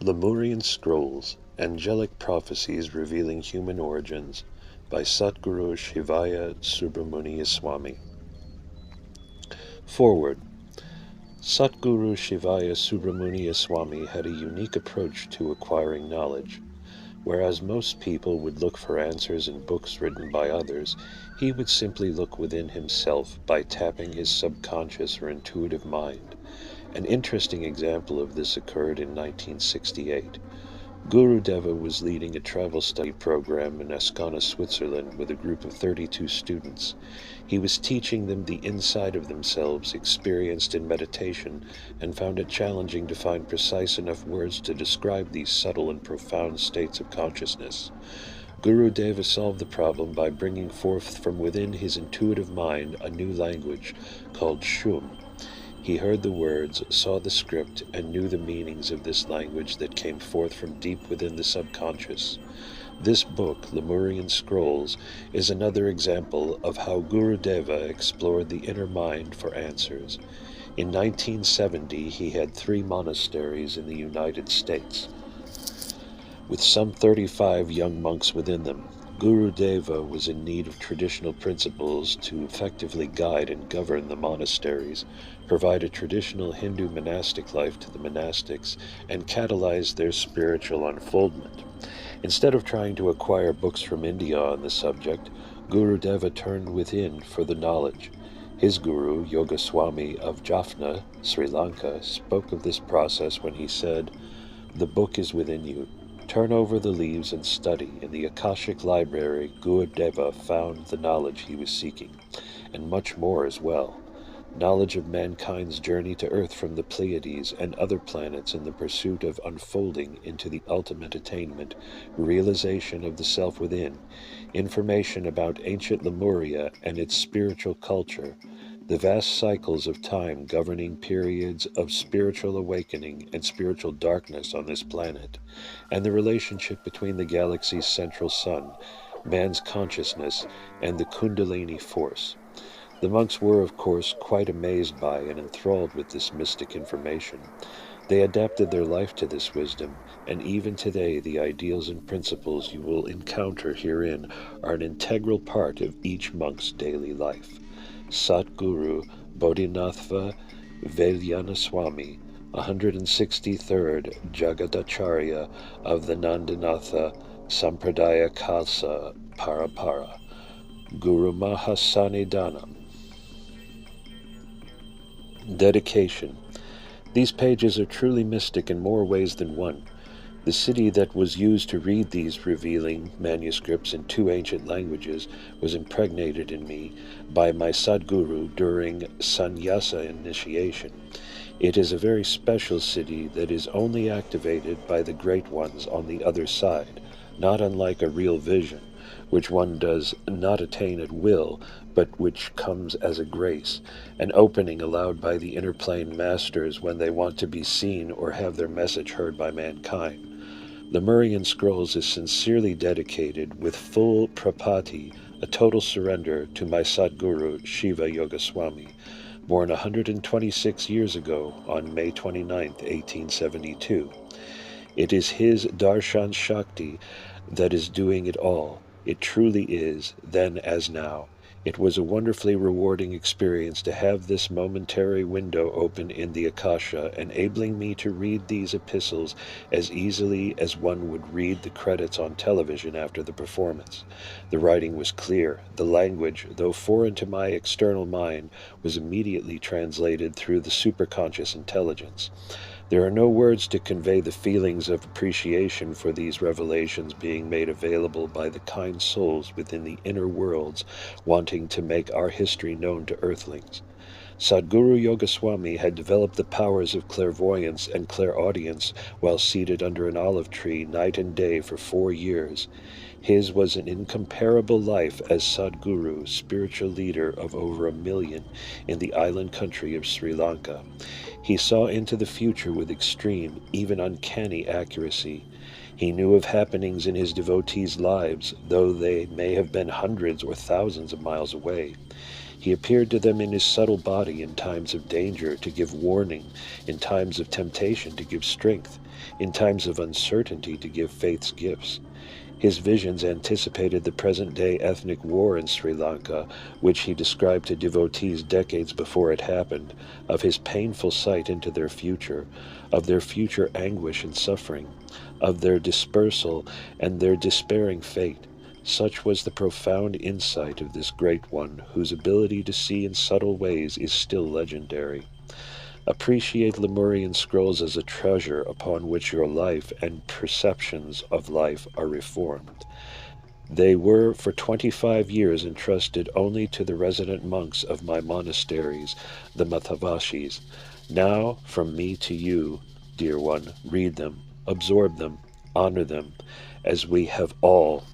Lemurian Scrolls, Angelic Prophecies Revealing Human Origins by Satguru Sivaya Subramuniyaswami. Forward. Satguru Sivaya Subramuniyaswami had a unique approach to acquiring knowledge. Whereas most people would look for answers in books written by others, he would simply look within himself by tapping his subconscious or intuitive mind. An interesting example of this occurred in 1968. Guru Deva was leading a travel study program in Ascona, Switzerland with a group of 32 students. He was teaching them the inside of themselves experienced in meditation and found it challenging to find precise enough words to describe these subtle and profound states of consciousness. Guru Deva solved the problem by bringing forth from within his intuitive mind a new language called Shum. He heard the words, saw the script, and knew the meanings of this language that came forth from deep within the subconscious. This book, Lemurian Scrolls, is another example of how Guru Deva explored the inner mind for answers. In 1970, he had 3 monasteries in the United States, with some 35 young monks within them. Guru Deva was in need of traditional principles to effectively guide and govern the monasteries, provide a traditional Hindu monastic life to the monastics, and catalyze their spiritual unfoldment. Instead of trying to acquire books from India on the subject, Guru Deva turned within for the knowledge. His guru, Yogaswami of Jaffna, Sri Lanka, spoke of this process when he said, "The book is within you. Turn over the leaves and study." In the Akashic library, Guru Deva found the knowledge he was seeking, and much more as well. Knowledge of mankind's journey to Earth from the Pleiades and other planets in the pursuit of unfolding into the ultimate attainment, realization of the self within, information about ancient Lemuria and its spiritual culture, the vast cycles of time governing periods of spiritual awakening and spiritual darkness on this planet, and the relationship between the galaxy's central sun, man's consciousness, and the Kundalini force. The monks were, of course, quite amazed by and enthralled with this mystic information. They adapted their life to this wisdom, and even today the ideals and principles you will encounter herein are an integral part of each monk's daily life. Satguru Bodhinathva Velyanaswami, 163rd Jagadacharya of the Nandanatha Sampradaya Khalsa Parapara, Guru Mahasanidanam. Dedication. These pages are truly mystic in more ways than one. The city that was used to read these revealing manuscripts in 2 ancient languages was impregnated in me by my Sadguru during sannyasa initiation. It is a very special city that is only activated by the great ones on the other side, not unlike a real vision, which one does not attain at will, but which comes as a grace, an opening allowed by the inner plane masters when they want to be seen or have their message heard by mankind. Lemurian Scrolls is sincerely dedicated with full prapati, a total surrender, to my Satguru Shiva Yogaswami, born 126 years ago on May 29, 1872. It is his darshan shakti that is doing it all. It truly is, then as now. It was a wonderfully rewarding experience to have this momentary window open in the Akasha, enabling me to read these epistles as easily as one would read the credits on television after the performance. The writing was clear. The language, though foreign to my external mind, was immediately translated through the superconscious intelligence. There are no words to convey the feelings of appreciation for these revelations being made available by the kind souls within the inner worlds wanting to make our history known to earthlings. Satguru Yogaswami had developed the powers of clairvoyance and clairaudience while seated under an olive tree night and day for 4 years. His was an incomparable life as Sadguru, spiritual leader of over 1 million in the island country of Sri Lanka. He saw into the future with extreme, even uncanny accuracy. He knew of happenings in his devotees' lives, though they may have been hundreds or thousands of miles away. He appeared to them in his subtle body in times of danger to give warning, in times of temptation to give strength, in times of uncertainty to give faith's gifts. His visions anticipated the present-day ethnic war in Sri Lanka, which he described to devotees decades before it happened, of his painful sight into their future, of their future anguish and suffering, of their dispersal and their despairing fate. Such was the profound insight of this great one, whose ability to see in subtle ways is still legendary. Appreciate Lemurian scrolls as a treasure upon which your life and perceptions of life are reformed. They were for 25 years entrusted only to the resident monks of my monasteries, the Mathavashis. Now, from me to you, dear one, read them, absorb them, honor them, as we have all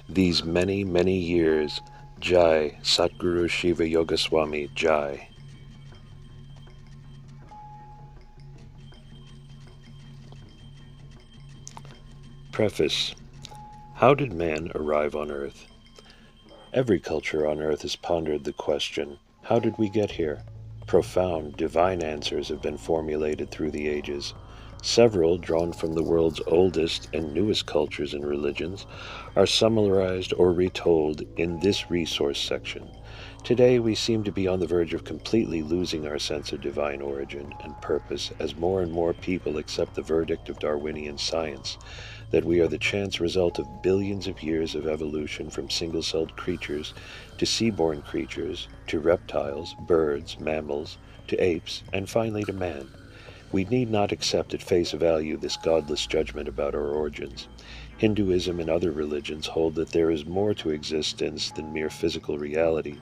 these many, many years. Jai, Satguru Shiva Yogaswami, Jai. Preface. How did man arrive on Earth? Every culture on Earth has pondered the question, how did we get here? Profound, divine answers have been formulated through the ages. Several, drawn from the world's oldest and newest cultures and religions, are summarized or retold in this resource section. Today we seem to be on the verge of completely losing our sense of divine origin and purpose as more and more people accept the verdict of Darwinian science, that we are the chance result of billions of years of evolution from single-celled creatures to sea-born creatures, to reptiles, birds, mammals, to apes, and finally to man. We need not accept at face value this godless judgment about our origins. Hinduism and other religions hold that there is more to existence than mere physical reality,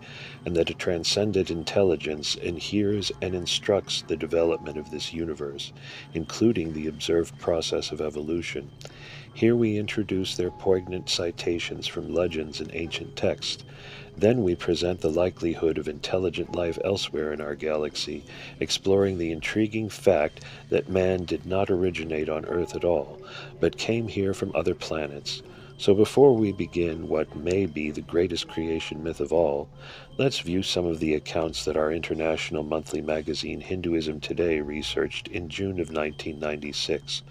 and that a transcendent intelligence inheres and instructs the development of this universe, including the observed process of evolution. Here we introduce their poignant citations from legends and ancient texts. Then we present the likelihood of intelligent life elsewhere in our galaxy, exploring the intriguing fact that man did not originate on Earth at all, but came here from other planets. So before we begin what may be the greatest creation myth of all, let's view some of the accounts that our international monthly magazine Hinduism Today researched in June of 1996.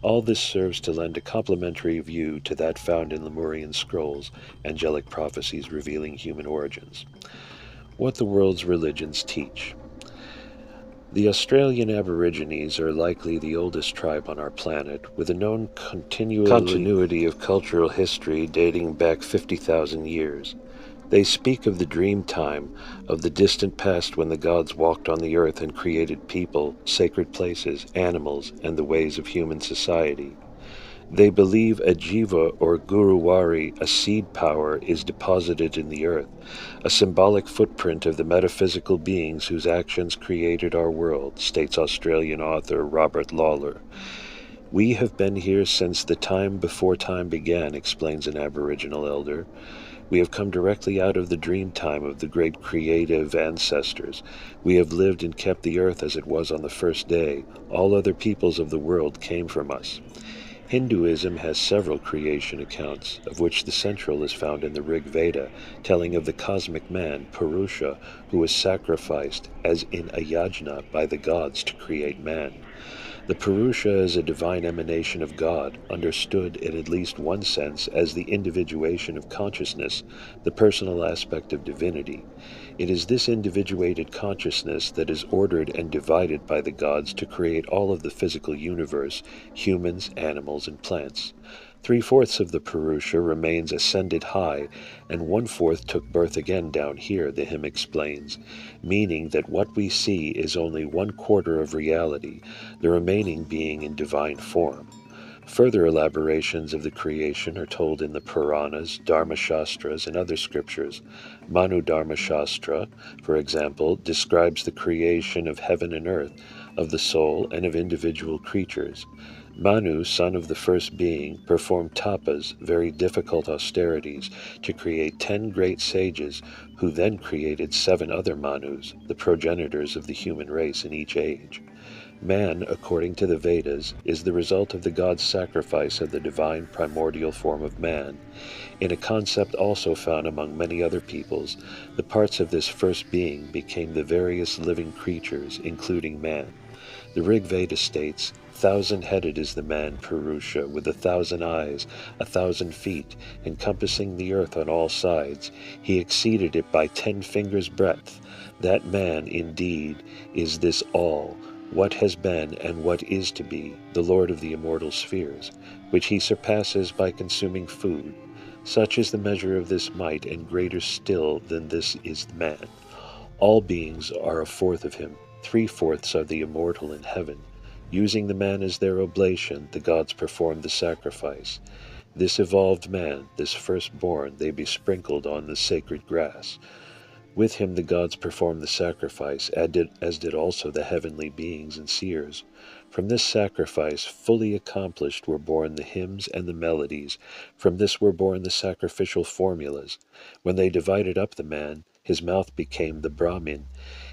All this serves to lend a complementary view to that found in Lemurian scrolls, angelic prophecies revealing human origins. What the world's religions teach. The Australian Aborigines are likely the oldest tribe on our planet, with a known continuity of cultural history dating back 50,000 years. They speak of the dream time, of the distant past when the gods walked on the earth and created people, sacred places, animals, and the ways of human society. They believe a jiva or guruwari, a seed power, is deposited in the earth, a symbolic footprint of the metaphysical beings whose actions created our world, states Australian author Robert Lawler. We have been here since the time before time began, explains an Aboriginal elder. We have come directly out of the dream time of the great creative ancestors. We have lived and kept the earth as it was on the first day. All other peoples of the world came from us. Hinduism has several creation accounts, of which the central is found in the Rig Veda, telling of the cosmic man, Purusha, who was sacrificed, as in a yajna, by the gods to create man. The Purusha is a divine emanation of God, understood in at least one sense as the individuation of consciousness, the personal aspect of divinity. It is this individuated consciousness that is ordered and divided by the gods to create all of the physical universe, humans, animals, and plants. 3/4 of the Purusha remains ascended high, and 1/4 took birth again down here, the hymn explains, meaning that what we see is only 1/4 of reality, the remaining being in divine form. Further elaborations of the creation are told in the Puranas, Dharmashastras, and other scriptures. Manu Dharmashastra, for example, describes the creation of heaven and earth, of the soul, and of individual creatures. Manu, son of the first being, performed tapas, very difficult austerities, to create 10 great sages, who then created 7 other Manus, the progenitors of the human race in each age. Man, according to the Vedas, is the result of the god's sacrifice of the divine primordial form of man. In a concept also found among many other peoples, the parts of this first being became the various living creatures, including man. The Rig Veda states, 1,000-headed is the man, Purusha, with 1,000 eyes, 1,000 feet, encompassing the earth on all sides. He exceeded it by 10 fingers' breadth. That man, indeed, is this all, what has been and what is to be, the Lord of the immortal spheres, which he surpasses by consuming food. Such is the measure of this might, and greater still than this is the man. All beings are a fourth of him. 3/4 are the immortal in heaven. Using the man as their oblation, the gods performed the sacrifice. This evolved man, this firstborn, they besprinkled on the sacred grass. With him the gods performed the sacrifice, as did also the heavenly beings and seers. From this sacrifice, fully accomplished, were born the hymns and the melodies. From this were born the sacrificial formulas. When they divided up the man, his mouth became the Brahmin,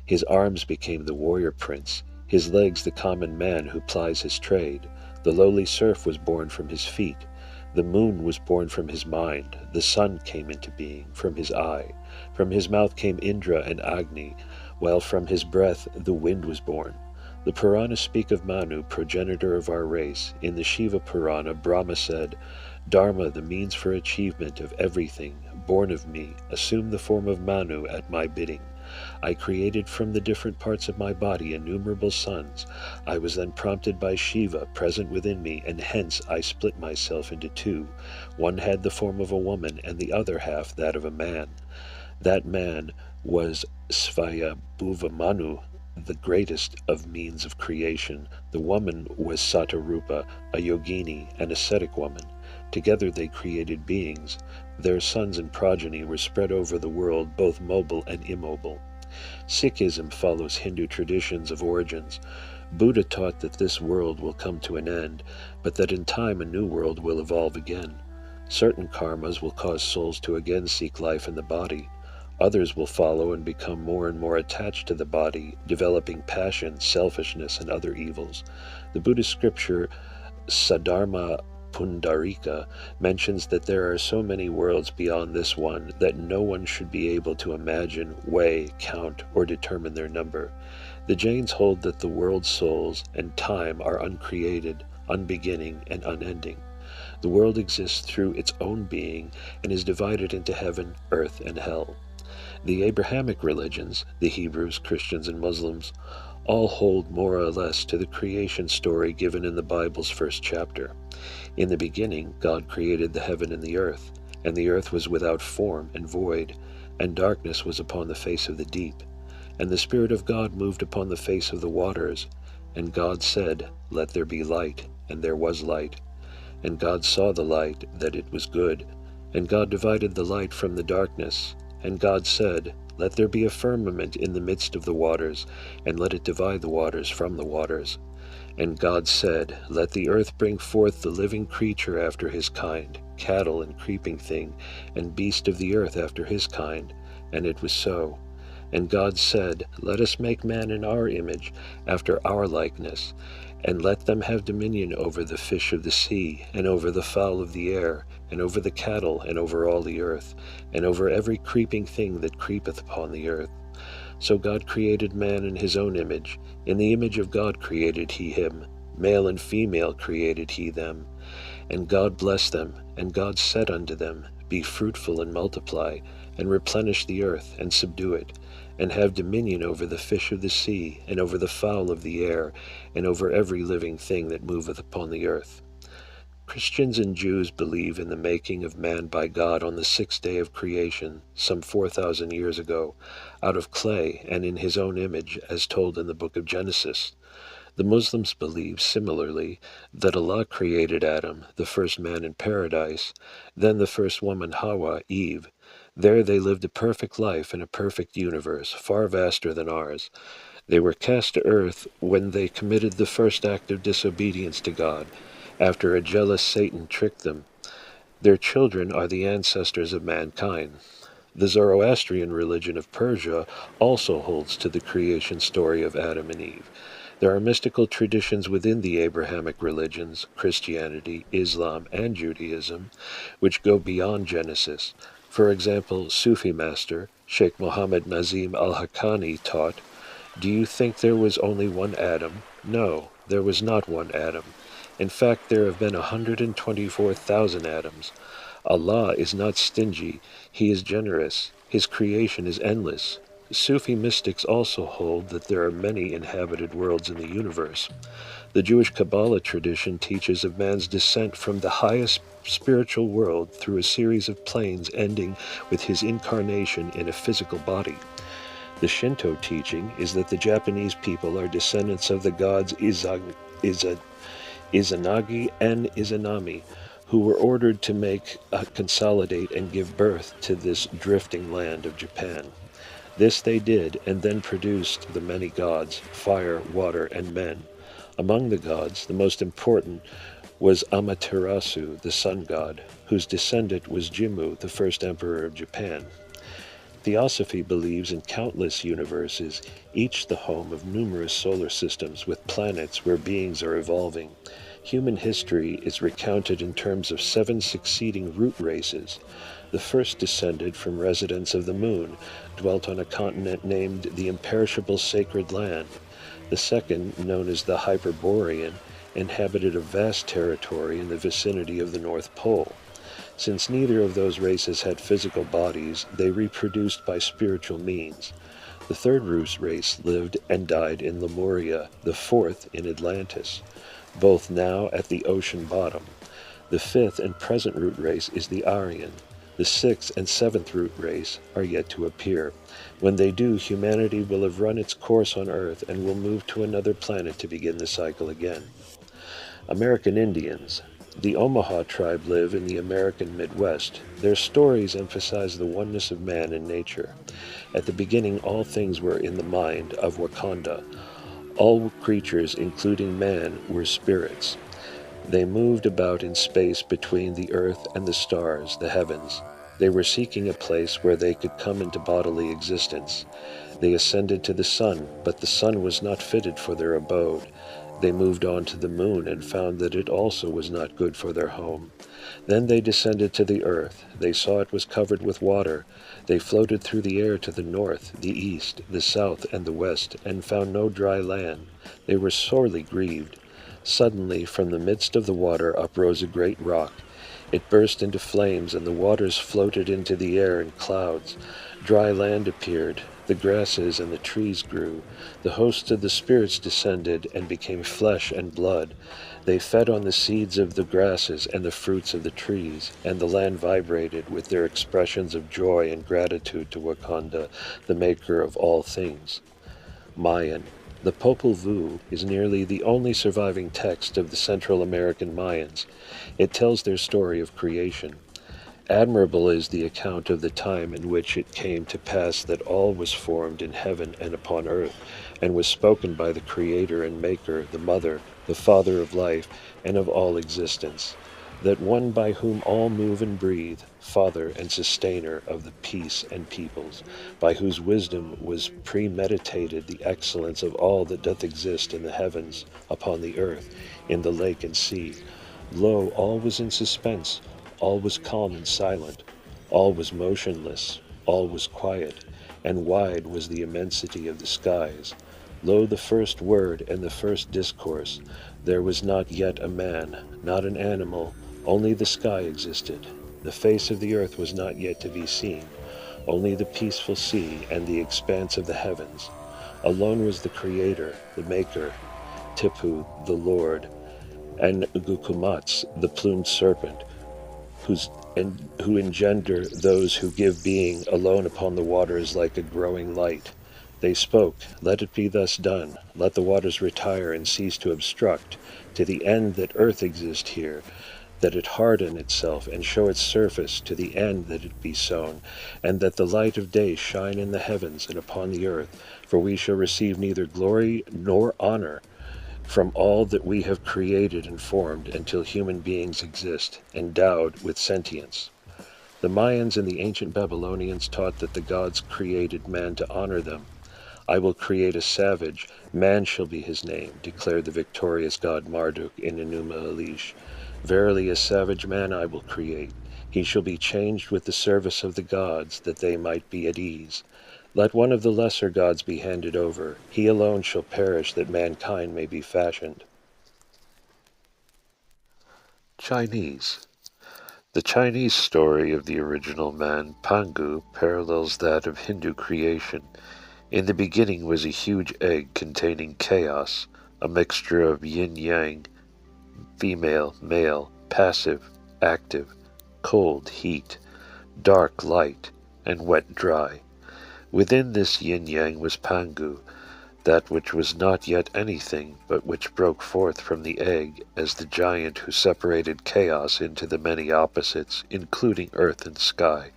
his arms became the warrior prince, his legs the common man who plies his trade. The lowly serf was born from his feet. The moon was born from his mind. The sun came into being from his eye. From his mouth came Indra and Agni, while from his breath the wind was born. The Puranas speak of Manu, progenitor of our race. In the Shiva Purana, Brahma said, Dharma, the means for achievement of everything, born of me, assumed the form of Manu at my bidding. I created from the different parts of my body innumerable sons. I was then prompted by Shiva, present within me, and hence I split myself into two. One had the form of a woman, and the other half that of a man. That man was Sivaya Manu, the greatest of means of creation. The woman was Satarupa, a yogini, an ascetic woman. Together they created beings. Their sons and progeny were spread over the world, both mobile and immobile. Sikhism follows Hindu traditions of origins. Buddha taught that this world will come to an end, but that in time a new world will evolve again. Certain karmas will cause souls to again seek life in the body. Others will follow and become more and more attached to the body, developing passion, selfishness, and other evils. The Buddhist scripture Sadharma Pundarika mentions that there are so many worlds beyond this one that no one should be able to imagine, weigh, count, or determine their number. The Jains hold that the world's souls and time are uncreated, unbeginning, and unending. The world exists through its own being and is divided into heaven, earth, and hell. The Abrahamic religions, the Hebrews, Christians, and Muslims, all hold more or less to the creation story given in the Bible's first chapter. In the beginning, God created the heaven and the earth was without form and void, and darkness was upon the face of the deep. And the Spirit of God moved upon the face of the waters. And God said, Let there be light, and there was light. And God saw the light, that it was good. And God divided the light from the darkness. And God said, Let there be a firmament in the midst of the waters, and let it divide the waters from the waters. And God said, Let the earth bring forth the living creature after his kind, cattle and creeping thing, and beast of the earth after his kind. And it was so. And God said, Let us make man in our image, after our likeness, and let them have dominion over the fish of the sea, and over the fowl of the air, and over the cattle, and over all the earth, and over every creeping thing that creepeth upon the earth. So God created man in his own image. In the image of God created he him. Male and female created he them. And God blessed them, and God said unto them, Be fruitful and multiply, and replenish the earth, and subdue it, and have dominion over the fish of the sea, and over the fowl of the air, and over every living thing that moveth upon the earth. Christians and Jews believe in the making of man by God on the sixth day of creation, some 4,000 years ago, out of clay and in his own image, as told in the book of Genesis. The Muslims believe, similarly, that Allah created Adam, the first man in paradise, then the first woman Hawa, Eve. There they lived a perfect life in a perfect universe, far vaster than ours. They were cast to earth when they committed the first act of disobedience to God, after a jealous Satan tricked them. Their children are the ancestors of mankind. The Zoroastrian religion of Persia also holds to the creation story of Adam and Eve. There are mystical traditions within the Abrahamic religions, Christianity, Islam, and Judaism, which go beyond Genesis. For example, Sufi master Sheikh Mohammed Nazim al-Haqqani taught, "Do you think there was only one Adam? No, there was not one Adam. In fact, there have been 124,000 Adams. Allah is not stingy, He is generous, His creation is endless." Sufi mystics also hold that there are many inhabited worlds in the universe. The Jewish Kabbalah tradition teaches of man's descent from the highest spiritual world through a series of planes ending with his incarnation in a physical body. The Shinto teaching is that the Japanese people are descendants of the gods Izanagi and Izanami, who were ordered to consolidate and give birth to this drifting land of Japan. This they did, and then produced the many gods, fire, water, and men. Among the gods, the most important was Amaterasu, the sun god, whose descendant was Jimmu, the first emperor of Japan. Theosophy believes in countless universes, each the home of numerous solar systems with planets where beings are evolving. Human history is recounted in terms of 7 succeeding root races. The first descended from residents of the moon, dwelt on a continent named the Imperishable Sacred Land. The second, known as the Hyperborean, inhabited a vast territory in the vicinity of the North Pole. Since neither of those races had physical bodies, they reproduced by spiritual means. The third race lived and died in Lemuria, the fourth in Atlantis, both now at the ocean bottom. The fifth and present root race is the Aryan. The sixth and seventh root race are yet to appear. When they do, humanity will have run its course on Earth and will move to another planet to begin the cycle again. American Indians. The Omaha tribe live in the American Midwest. Their stories emphasize the oneness of man and nature. At the beginning, all things were in the mind of Wakanda. All creatures, including man, were spirits. They moved about in space between the earth and the stars, the heavens. They were seeking a place where they could come into bodily existence. They ascended to the sun, but the sun was not fitted for their abode. They moved on to the moon and found that it also was not good for their home. Then they descended to the earth. They saw it was covered with water. They floated through the air to the north, the east, the south, and the west, and found no dry land. They were sorely grieved. Suddenly, from the midst of the water uprose a great rock. It burst into flames, and the waters floated into the air in clouds. Dry land appeared. The grasses and the trees grew. The hosts of the spirits descended and became flesh and blood. They fed on the seeds of the grasses and the fruits of the trees, and the land vibrated with their expressions of joy and gratitude to Wakanda, the maker of all things. Mayan. The Popol Vuh is nearly the only surviving text of the Central American Mayans. It tells their story of creation. Admirable is the account of the time in which it came to pass that all was formed in heaven and upon earth, and was spoken by the Creator and Maker, the Mother, the Father of life, and of all existence, that one by whom all move and breathe, Father and Sustainer of the peace and peoples, by whose wisdom was premeditated the excellence of all that doth exist in the heavens, upon the earth, in the lake and sea. Lo, all was in suspense, all was calm and silent, all was motionless, all was quiet, and wide was the immensity of the skies. Lo, the first word and the first discourse. There was not yet a man, not an animal, only the sky existed. The face of the earth was not yet to be seen, only the peaceful sea and the expanse of the heavens. Alone was the Creator, the Maker, Tipu, the Lord, and Gukumats, the plumed serpent, who engender those who give being alone upon the waters like a growing light. They spoke, "Let it be thus done. Let the waters retire and cease to obstruct, to the end that earth exist here, that it harden itself and show its surface, to the end that it be sown, and that the light of day shine in the heavens and upon the earth, for we shall receive neither glory nor honor from all that we have created and formed until human beings exist, endowed with sentience." The Mayans and the ancient Babylonians taught that the gods created man to honor them. I will create a savage, man shall be his name, declared the victorious god Marduk in Enuma Elish. Verily a savage man I will create. He shall be changed with the service of the gods, that they might be at ease. Let one of the lesser gods be handed over. He alone shall perish, that mankind may be fashioned. Chinese. The Chinese story of the original man, Pangu, parallels that of Hindu creation. In the beginning was a huge egg containing chaos, a mixture of yin-yang, female, male, passive, active, cold, heat, dark, light, and wet, dry. Within this yin-yang was Pangu, that which was not yet anything, but which broke forth from the egg as the giant who separated chaos into the many opposites, including earth and sky.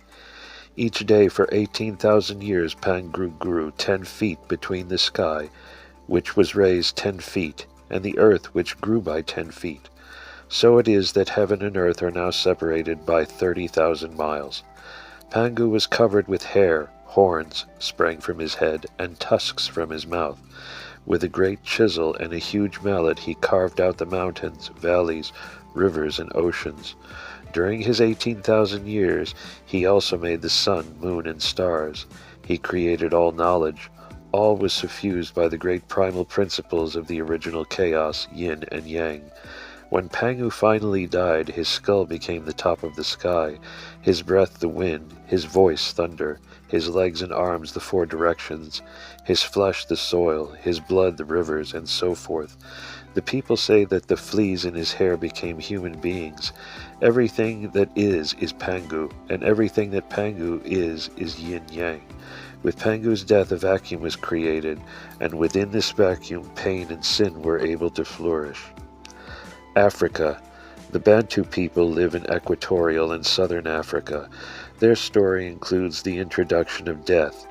Each day for 18,000 years Pangu grew 10 feet between the sky, which was raised 10 feet, and the earth which grew by 10 feet. So it is that heaven and earth are now separated by 30,000 miles. Pangu was covered with hair, horns sprang from his head, and tusks from his mouth. With a great chisel and a huge mallet he carved out the mountains, valleys, rivers, and oceans. During his 18,000 years he also made the sun, moon, and stars. He created all knowledge. All was suffused by the great primal principles of the original chaos, yin and yang. When Pangu finally died, his skull became the top of the sky, his breath the wind, his voice thunder, his legs and arms the 4 directions, his flesh the soil, his blood the rivers, and so forth. The people say that the fleas in his hair became human beings. Everything that is Pangu, and everything that Pangu is yin-yang. With Pangu's death a vacuum was created, and within this vacuum pain and sin were able to flourish. Africa. The Bantu people live in equatorial and southern Africa. Their story includes the introduction of death.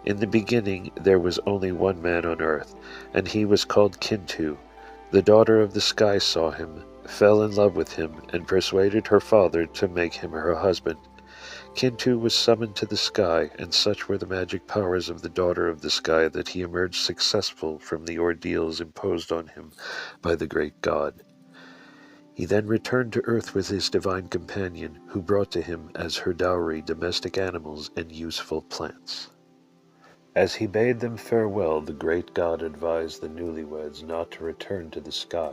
In the beginning there was only one man on earth, and he was called Kintu. The daughter of the sky saw him, fell in love with him, and persuaded her father to make him her husband. Kintu was summoned to the sky, and such were the magic powers of the daughter of the sky that he emerged successful from the ordeals imposed on him by the great god. He then returned to earth with his divine companion, who brought to him as her dowry domestic animals and useful plants. As he bade them farewell, the great god advised the newlyweds not to return to the sky.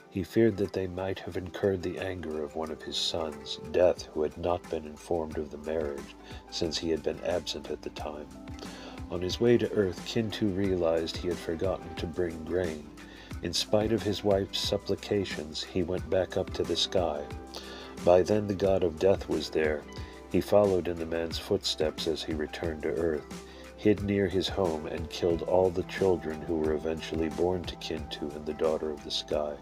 He feared that they might have incurred the anger of one of his sons, Death, who had not been informed of the marriage, since he had been absent at the time. On his way to earth, Kintu realized he had forgotten to bring grain. In spite of his wife's supplications, he went back up to the sky. By then the god of death was there. He followed in the man's footsteps as he returned to earth, hid near his home, and killed all the children who were eventually born to Kintu and the daughter of the sky.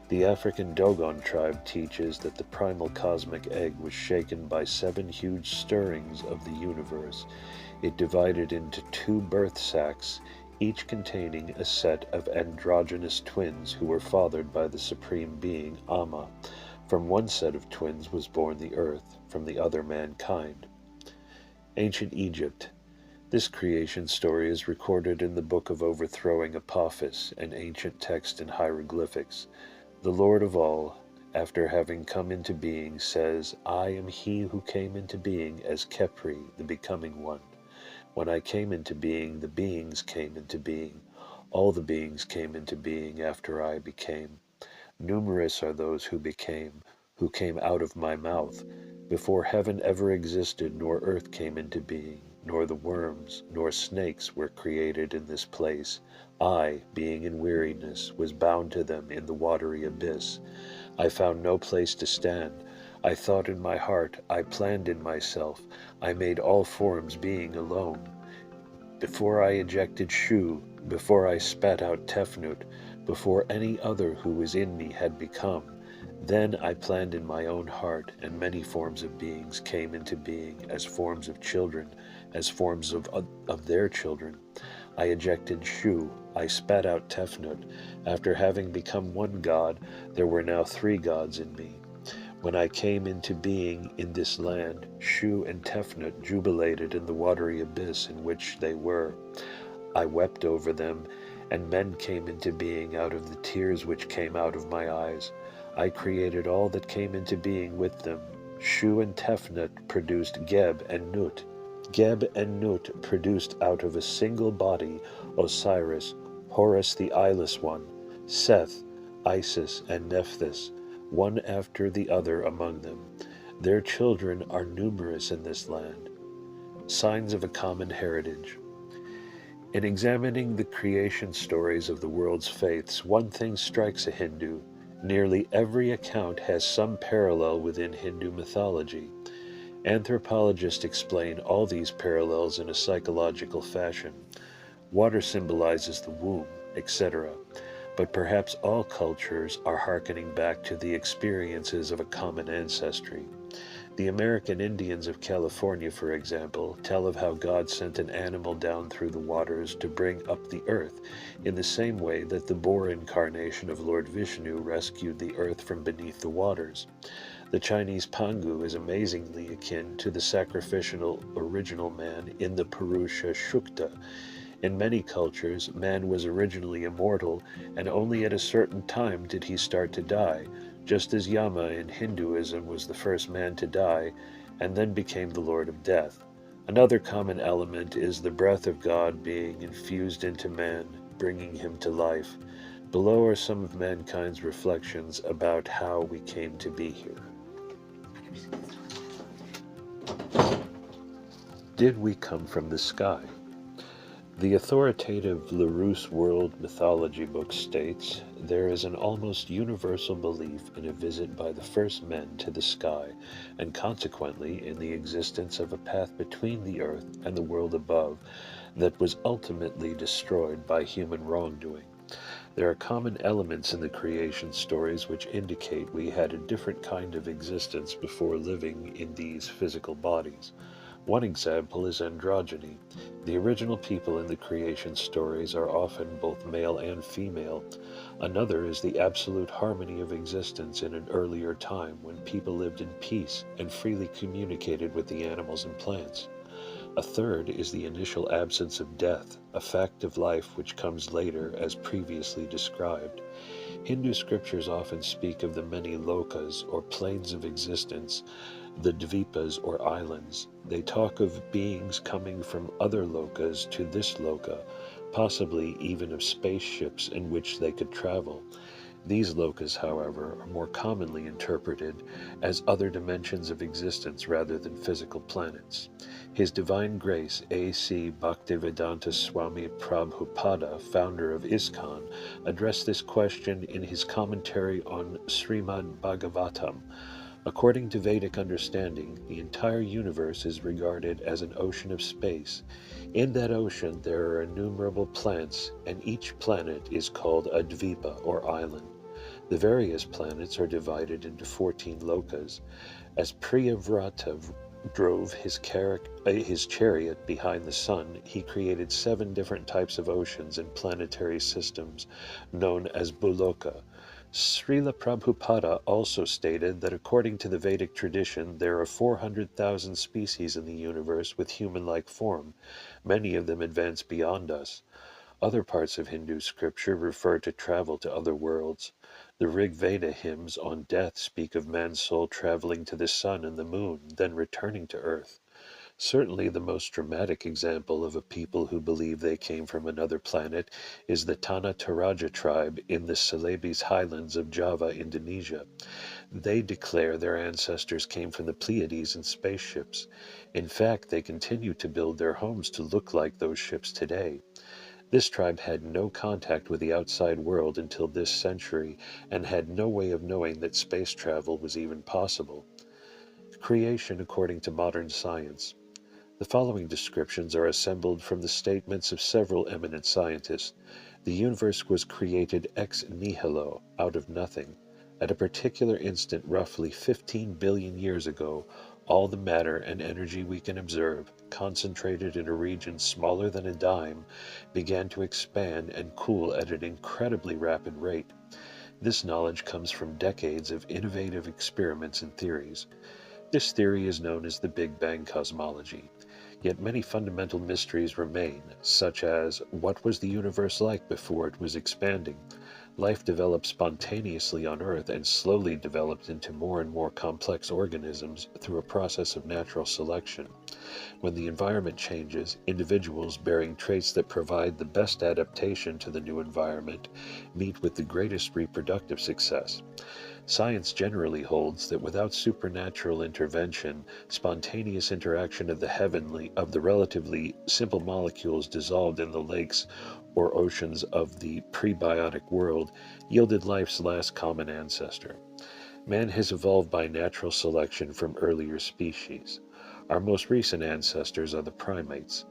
The African Dogon tribe teaches that the primal cosmic egg was shaken by 7 huge stirrings of the universe. It divided into 2 birth sacs, each containing a set of androgynous twins who were fathered by the supreme being, Amma. From one set of twins was born the earth, from the other mankind. Ancient Egypt. This creation story is recorded in the Book of Overthrowing Apophis, an ancient text in hieroglyphics. The Lord of all, after having come into being, says, I am he who came into being as Khepri, the becoming one. When I came into being, the beings came into being. All the beings came into being after I became. Numerous are those who came out of my mouth. Before heaven ever existed, nor earth came into being, nor the worms, nor snakes were created in this place. I, being in weariness, was bound to them in the watery abyss. I found no place to stand. I thought in my heart, I planned in myself, I made all forms being alone. Before I ejected Shu, before I spat out Tefnut, before any other who was in me had become, then I planned in my own heart, and many forms of beings came into being as forms of children, as forms of their children. I ejected Shu, I spat out Tefnut. After having become one god, there were now 3 gods in me. When I came into being in this land, Shu and Tefnut jubilated in the watery abyss in which they were. I wept over them, and men came into being out of the tears which came out of my eyes. I created all that came into being with them. Shu and Tefnut produced Geb and Nut. Geb and Nut produced out of a single body Osiris, Horus the Eyeless One, Seth, Isis, and Nephthys, one after the other among them. Their children are numerous in this land. Signs of a common heritage. In examining the creation stories of the world's faiths, one thing strikes a Hindu. Nearly every account has some parallel within Hindu mythology. Anthropologists explain all these parallels in a psychological fashion. Water symbolizes the womb, etc. But perhaps all cultures are hearkening back to the experiences of a common ancestry. The American Indians of California, for example, tell of how God sent an animal down through the waters to bring up the earth, in the same way that the boar incarnation of Lord Vishnu rescued the earth from beneath the waters. The Chinese Pangu is amazingly akin to the sacrificial original man in the Purusha Shukta. In many cultures, man was originally immortal, and only at a certain time did he start to die, just as Yama in Hinduism was the first man to die, and then became the Lord of Death. Another common element is the breath of God being infused into man, bringing him to life. Below are some of mankind's reflections about how we came to be here. Did we come from the sky? The authoritative Larousse World Mythology book states, there is an almost universal belief in a visit by the first men to the sky, and consequently in the existence of a path between the earth and the world above that was ultimately destroyed by human wrongdoing. There are common elements in the creation stories which indicate we had a different kind of existence before living in these physical bodies. One example is androgyny. The original people in the creation stories are often both male and female. Another is the absolute harmony of existence in an earlier time when people lived in peace and freely communicated with the animals and plants. A third is the initial absence of death, a fact of life which comes later as previously described. Hindu scriptures often speak of the many lokas or planes of existence, the dvipas or islands. They talk of beings coming from other lokas to this loka, possibly even of spaceships in which they could travel. These lokas, however, are more commonly interpreted as other dimensions of existence rather than physical planets. His Divine Grace A.C. Bhaktivedanta Swami Prabhupada, founder of ISKCON, addressed this question in his commentary on Srimad Bhagavatam. According to Vedic understanding, the entire universe is regarded as an ocean of space. In that ocean there are innumerable planets, and each planet is called a dvipa or island. The various planets are divided into 14 lokas. As Priyavrata drove his chariot behind the sun, he created 7 different types of oceans and planetary systems known as Buloka. Srila Prabhupada also stated that according to the Vedic tradition, there are 400,000 species in the universe with human-like form. Many of them advance beyond us. Other parts of Hindu scripture refer to travel to other worlds. The Rig Veda hymns on death speak of man's soul traveling to the sun and the moon, then returning to earth. Certainly the most dramatic example of a people who believe they came from another planet is the Tanah Toraja tribe in the Celebes highlands of Java, Indonesia. They declare their ancestors came from the Pleiades in spaceships. In fact, they continue to build their homes to look like those ships today. This tribe had no contact with the outside world until this century and had no way of knowing that space travel was even possible. Creation according to modern science. The following descriptions are assembled from the statements of several eminent scientists. The universe was created ex nihilo, out of nothing. At a particular instant roughly 15 billion years ago, all the matter and energy we can observe, concentrated in a region smaller than a dime, began to expand and cool at an incredibly rapid rate. This knowledge comes from decades of innovative experiments and theories. This theory is known as the Big Bang cosmology. Yet many fundamental mysteries remain, such as what was the universe like before it was expanding? Life developed spontaneously on Earth and slowly developed into more and more complex organisms through a process of natural selection. When the environment changes, individuals bearing traits that provide the best adaptation to the new environment meet with the greatest reproductive success. Science generally holds that without supernatural intervention, spontaneous interaction of the relatively simple molecules dissolved in the lakes or oceans of the prebiotic world yielded life's last common ancestor. Man has evolved by natural selection from earlier species. Our most recent ancestors are the primates.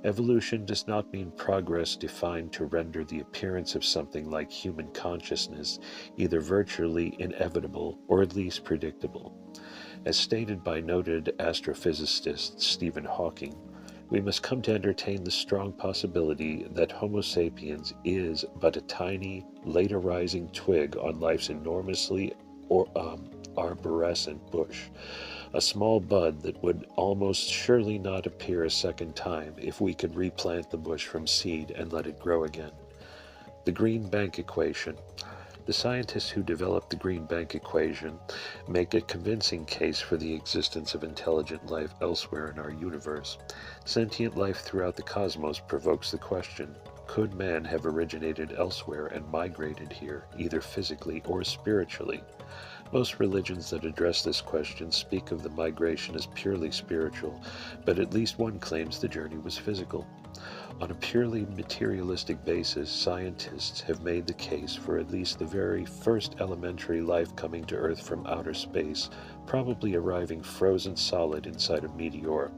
Evolution does not mean progress defined to render the appearance of something like human consciousness either virtually inevitable or at least predictable. As stated by noted astrophysicist Stephen Hawking, we must come to entertain the strong possibility that Homo sapiens is but a tiny, late-arising twig on life's enormously arborescent bush, a small bud that would almost surely not appear a second time if we could replant the bush from seed and let it grow again. The Green Bank Equation. The scientists who developed the Green Bank Equation make a convincing case for the existence of intelligent life elsewhere in our universe. Sentient life throughout the cosmos provokes the question, could man have originated elsewhere and migrated here, either physically or spiritually? Most religions that address this question speak of the migration as purely spiritual, but at least one claims the journey was physical. On a purely materialistic basis, scientists have made the case for at least the very first elementary life coming to Earth from outer space, probably arriving frozen solid inside a meteor.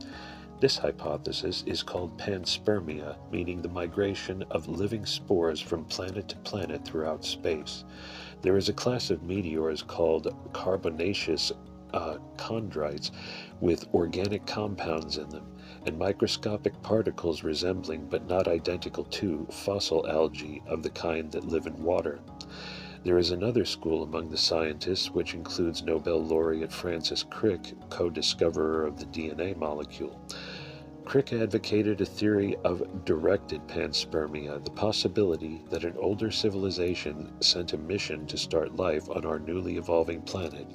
This hypothesis is called panspermia, meaning the migration of living spores from planet to planet throughout space. There is a class of meteors called carbonaceous chondrites with organic compounds in them, and microscopic particles resembling but not identical to fossil algae of the kind that live in water. There is another school among the scientists which includes Nobel laureate Francis Crick, co-discoverer of the DNA molecule. Crick advocated a theory of directed panspermia, the possibility that an older civilization sent a mission to start life on our newly evolving planet.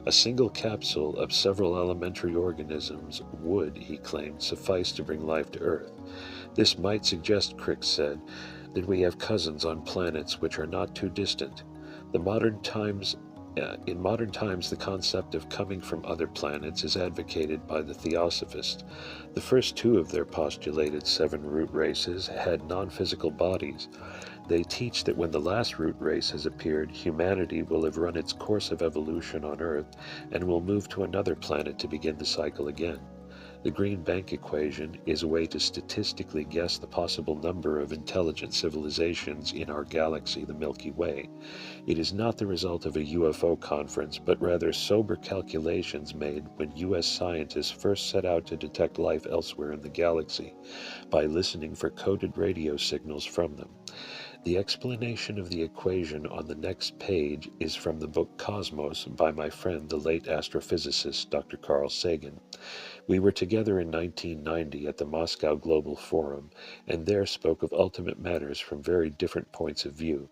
A single capsule of several elementary organisms would, he claimed, suffice to bring life to Earth. This might suggest, Crick said, that we have cousins on planets which are not too distant. In modern times, the concept of coming from other planets is advocated by the Theosophists. The first two of their postulated 7 root races had non-physical bodies. They teach that when the last root race has appeared, humanity will have run its course of evolution on Earth and will move to another planet to begin the cycle again. The Green Bank Equation is a way to statistically guess the possible number of intelligent civilizations in our galaxy, the Milky Way. It is not the result of a UFO conference, but rather sober calculations made when U.S. scientists first set out to detect life elsewhere in the galaxy by listening for coded radio signals from them. The explanation of the equation on the next page is from the book Cosmos by my friend, the late astrophysicist Dr. Carl Sagan. We were together in 1990 at the Moscow Global Forum, and there spoke of ultimate matters from very different points of view.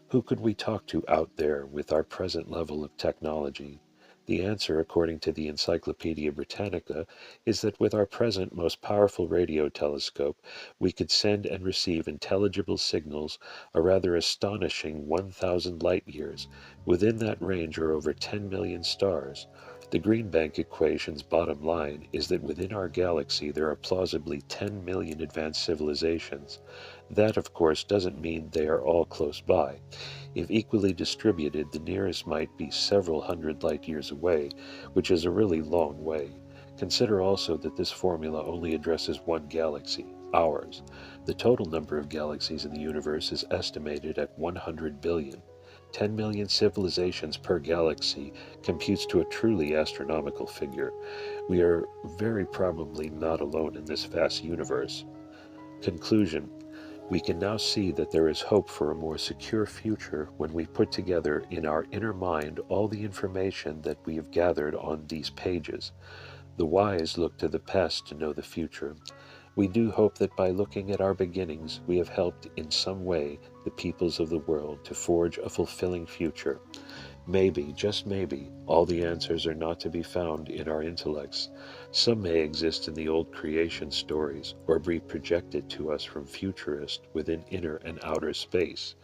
Who could we talk to out there with our present level of technology? The answer, according to the Encyclopedia Britannica, is that with our present most powerful radio telescope, we could send and receive intelligible signals a rather astonishing 1,000 light-years. Within that range are over 10 million stars. The Green Bank Equation's bottom line is that within our galaxy there are plausibly 10 million advanced civilizations. That, of course, doesn't mean they are all close by. If equally distributed, the nearest might be several hundred light-years away, which is a really long way. Consider also that this formula only addresses one galaxy, ours. The total number of galaxies in the universe is estimated at 100 billion. 10 million civilizations per galaxy computes to a truly astronomical figure. We are very probably not alone in this vast universe. Conclusion. We can now see that there is hope for a more secure future when we put together in our inner mind all the information that we have gathered on these pages. The wise look to the past to know the future. We do hope that by looking at our beginnings, we have helped in some way the peoples of the world to forge a fulfilling future. Maybe, just maybe, all the answers are not to be found in our intellects. Some may exist in the old creation stories, or be projected to us from futurists within inner and outer space.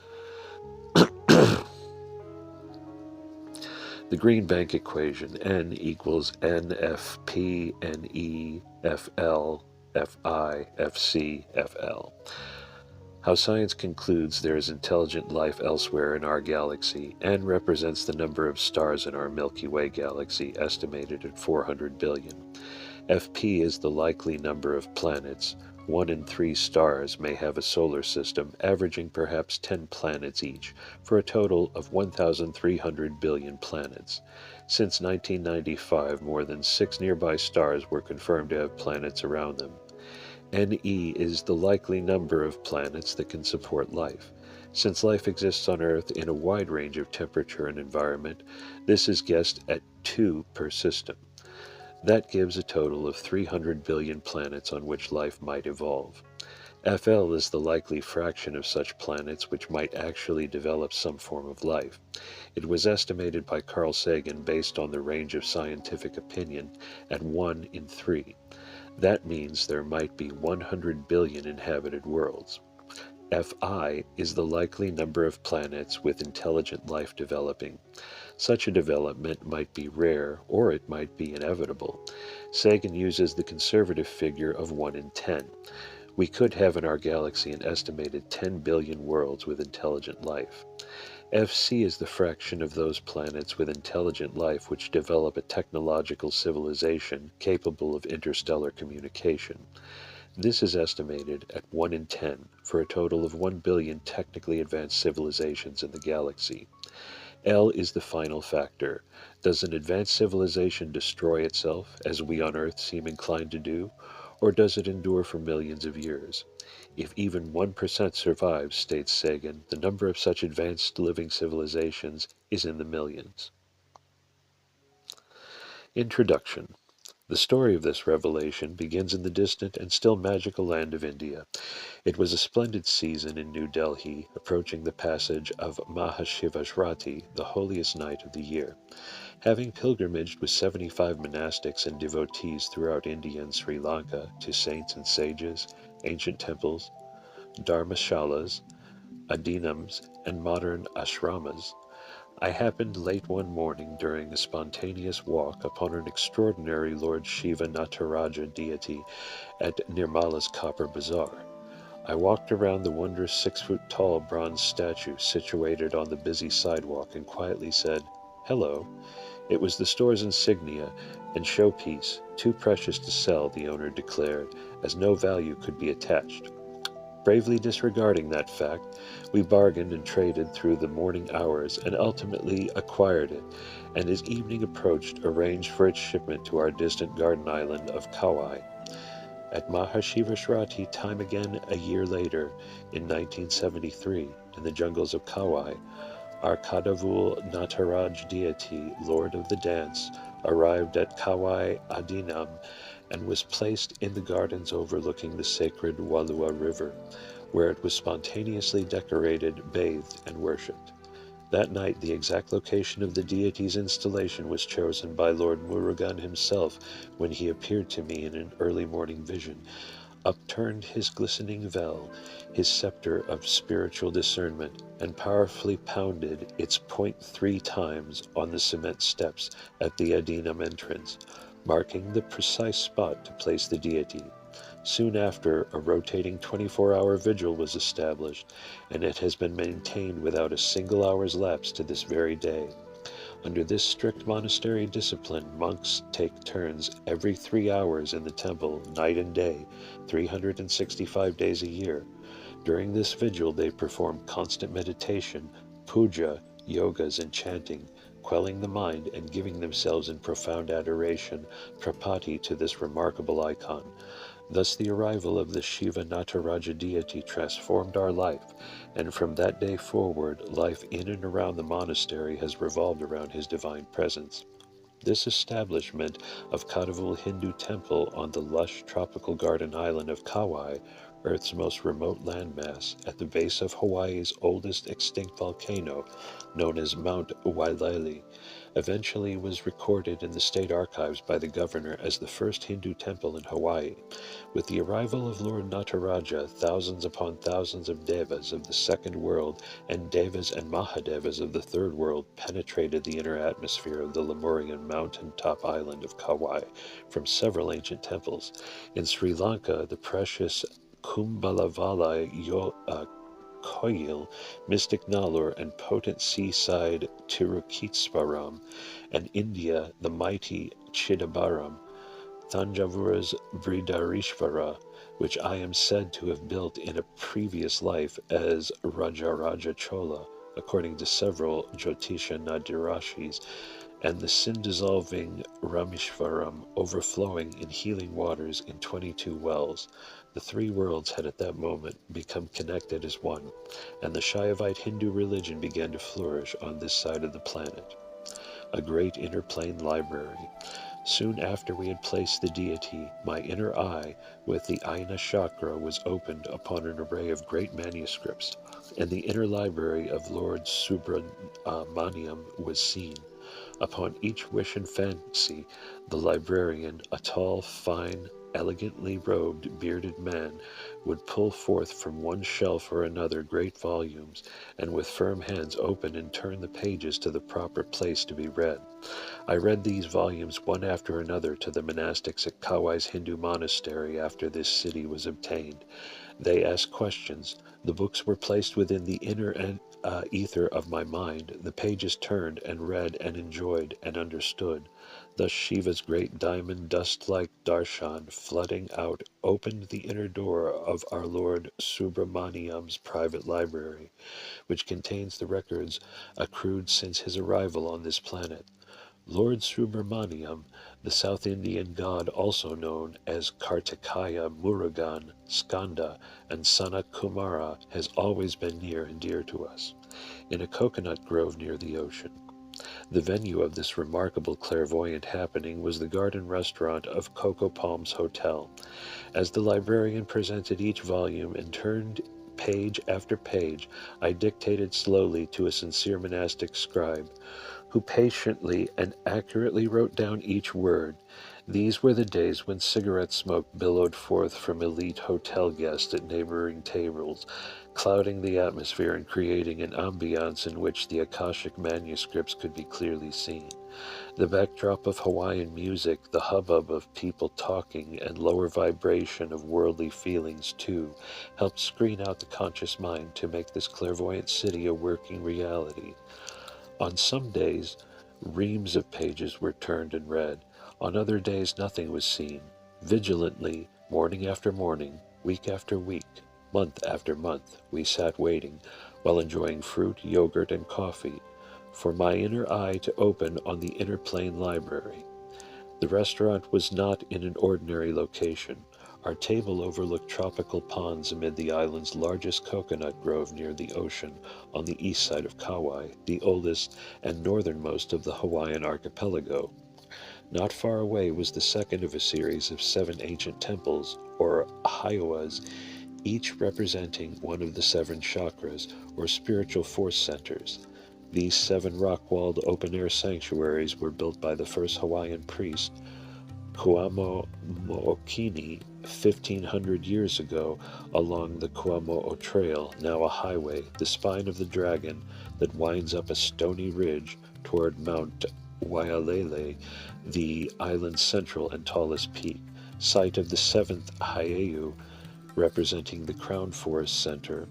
The Green Bank equation, N equals NFP, NE, FL, FI, FC, FL. How science concludes there is intelligent life elsewhere in our galaxy. N represents the number of stars in our Milky Way galaxy, estimated at 400 billion. FP is the likely number of planets. 1 in 3 stars may have a solar system, averaging perhaps 10 planets each, for a total of 1,300 billion planets. Since 1995, more than 6 nearby stars were confirmed to have planets around them. NE is the likely number of planets that can support life. Since life exists on Earth in a wide range of temperature and environment, this is guessed at 2 per system. That gives a total of 300 billion planets on which life might evolve. FL is the likely fraction of such planets which might actually develop some form of life. It was estimated by Carl Sagan based on the range of scientific opinion at 1 in 3. That means there might be 100 billion inhabited worlds. Fi is the likely number of planets with intelligent life developing. Such a development might be rare, or it might be inevitable. Sagan uses the conservative figure of 1 in 10. We could have in our galaxy an estimated 10 billion worlds with intelligent life. FC is the fraction of those planets with intelligent life which develop a technological civilization capable of interstellar communication. This is estimated at 1 in 10 for a total of 1 billion technically advanced civilizations in the galaxy. L is the final factor. Does an advanced civilization destroy itself, as we on Earth seem inclined to do, or does it endure for millions of years? If even 1% survives, states Sagan, the number of such advanced living civilizations is in the millions. Introduction. The story of this revelation begins in the distant and still magical land of India. It was a splendid season in New Delhi, approaching the passage of Mahashivashrati, the holiest night of the year. Having pilgrimaged with 75 monastics and devotees throughout India and Sri Lanka to saints and sages, ancient temples, dharmashalas, adinams, and modern ashramas, I happened late one morning during a spontaneous walk upon an extraordinary Lord Shiva Nataraja deity at Nirmala's Copper Bazaar. I walked around the wondrous 6-foot-tall bronze statue situated on the busy sidewalk and quietly said, "Hello." It was the store's insignia and showpiece, too precious to sell, the owner declared, as no value could be attached. Bravely disregarding that fact, we bargained and traded through the morning hours and ultimately acquired it, and as evening approached, arranged for its shipment to our distant garden island of Kauai. At Mahashivashrati time again a year later, in 1973, in the jungles of Kauai, our Kadavul Nataraj deity, Lord of the Dance, arrived at Kauai Adinam and was placed in the gardens overlooking the sacred Walua River, where it was spontaneously decorated, bathed, and worshipped. That night, the exact location of the deity's installation was chosen by Lord Murugan himself when he appeared to me in an early morning vision, upturned his glistening vel, his scepter of spiritual discernment, and powerfully pounded its point 3 times on the cement steps at the Adinam entrance, marking the precise spot to place the deity. Soon after, a rotating 24-hour vigil was established, and it has been maintained without a single hour's lapse to this very day. Under this strict monastery discipline, monks take turns every 3 hours in the temple, night and day, 365 days a year. During this vigil, they perform constant meditation, puja, yogas, and chanting, quelling the mind and giving themselves in profound adoration, prapati, to this remarkable icon. Thus the arrival of the Shiva Nataraja deity transformed our life, and from that day forward, life in and around the monastery has revolved around his divine presence. This establishment of Kadavul Hindu temple on the lush tropical garden island of Kauai, Earth's most remote landmass, at the base of Hawaii's oldest extinct volcano, known as Mount Waileli, eventually was recorded in the state archives by the governor as the first Hindu temple in Hawaii. With the arrival of Lord Nataraja, thousands upon thousands of devas of the second world and devas and mahadevas of the third world penetrated the inner atmosphere of the Lemurian mountain-top island of Kauai from several ancient temples. In Sri Lanka, the precious Kumbalavala Koil, mystic Nallur, and potent seaside Tirukitsparam, and India, the mighty Chidambaram, Thanjavura's Brihadeeshvara, which I am said to have built in a previous life as Rajaraja Chola, according to several Jyotisha Nadirashis, and the sin-dissolving Rameshwaram overflowing in healing waters in 22 wells. The three worlds had at that moment become connected as one, and the Shaivite Hindu religion began to flourish on this side of the planet. A great inner plane library. Soon after we had placed the deity, my inner eye, with the Aina chakra, was opened upon an array of great manuscripts, and the inner library of Lord Subramuniyaswami was seen. Upon each wish and fancy, the librarian, a tall, fine, elegantly robed, bearded man, would pull forth from one shelf or another great volumes, and with firm hands open and turn the pages to the proper place to be read. I read these volumes one after another to the monastics at Kauai's Hindu monastery after this city was obtained. They asked questions. The books were placed within the inner ether of my mind. The pages turned and read and enjoyed and understood. Thus Shiva's great diamond dust-like darshan, flooding out, opened the inner door of our Lord Subramuniyam's private library, which contains the records accrued since his arrival on this planet. Lord Subramuniyam, the South Indian god also known as Kartikaya, Murugan, Skanda, and Sanat Kumara, has always been near and dear to us, in a coconut grove near the ocean. The venue of this remarkable clairvoyant happening was the garden restaurant of Coco Palms Hotel. As the librarian presented each volume and turned page after page, I dictated slowly to a sincere monastic scribe, who patiently and accurately wrote down each word. These were the days when cigarette smoke billowed forth from elite hotel guests at neighboring tables, clouding the atmosphere and creating an ambiance in which the Akashic manuscripts could be clearly seen. The backdrop of Hawaiian music, the hubbub of people talking, and lower vibration of worldly feelings, too, helped screen out the conscious mind to make this clairvoyant city a working reality. On some days, reams of pages were turned and read. On other days, nothing was seen. Vigilantly, morning after morning, week after week, month after month, we sat waiting, while enjoying fruit, yogurt, and coffee, for my inner eye to open on the inner plane library. The restaurant was not in an ordinary location. Our table overlooked tropical ponds amid the island's largest coconut grove near the ocean on the east side of Kauai, the oldest and northernmost of the Hawaiian archipelago. Not far away was the second of a series of 7 ancient temples, or haiwas, each representing one of the 7 chakras, or spiritual force centers. These 7 rock-walled open-air sanctuaries were built by the first Hawaiian priest, Kuamo Mo'okini, 1,500 years ago along the Kuamo'o Trail, now a highway, the spine of the dragon that winds up a stony ridge toward Mount Waileli, the island's central and tallest peak, site of the 7th Heiau, representing the Crown Forest Center,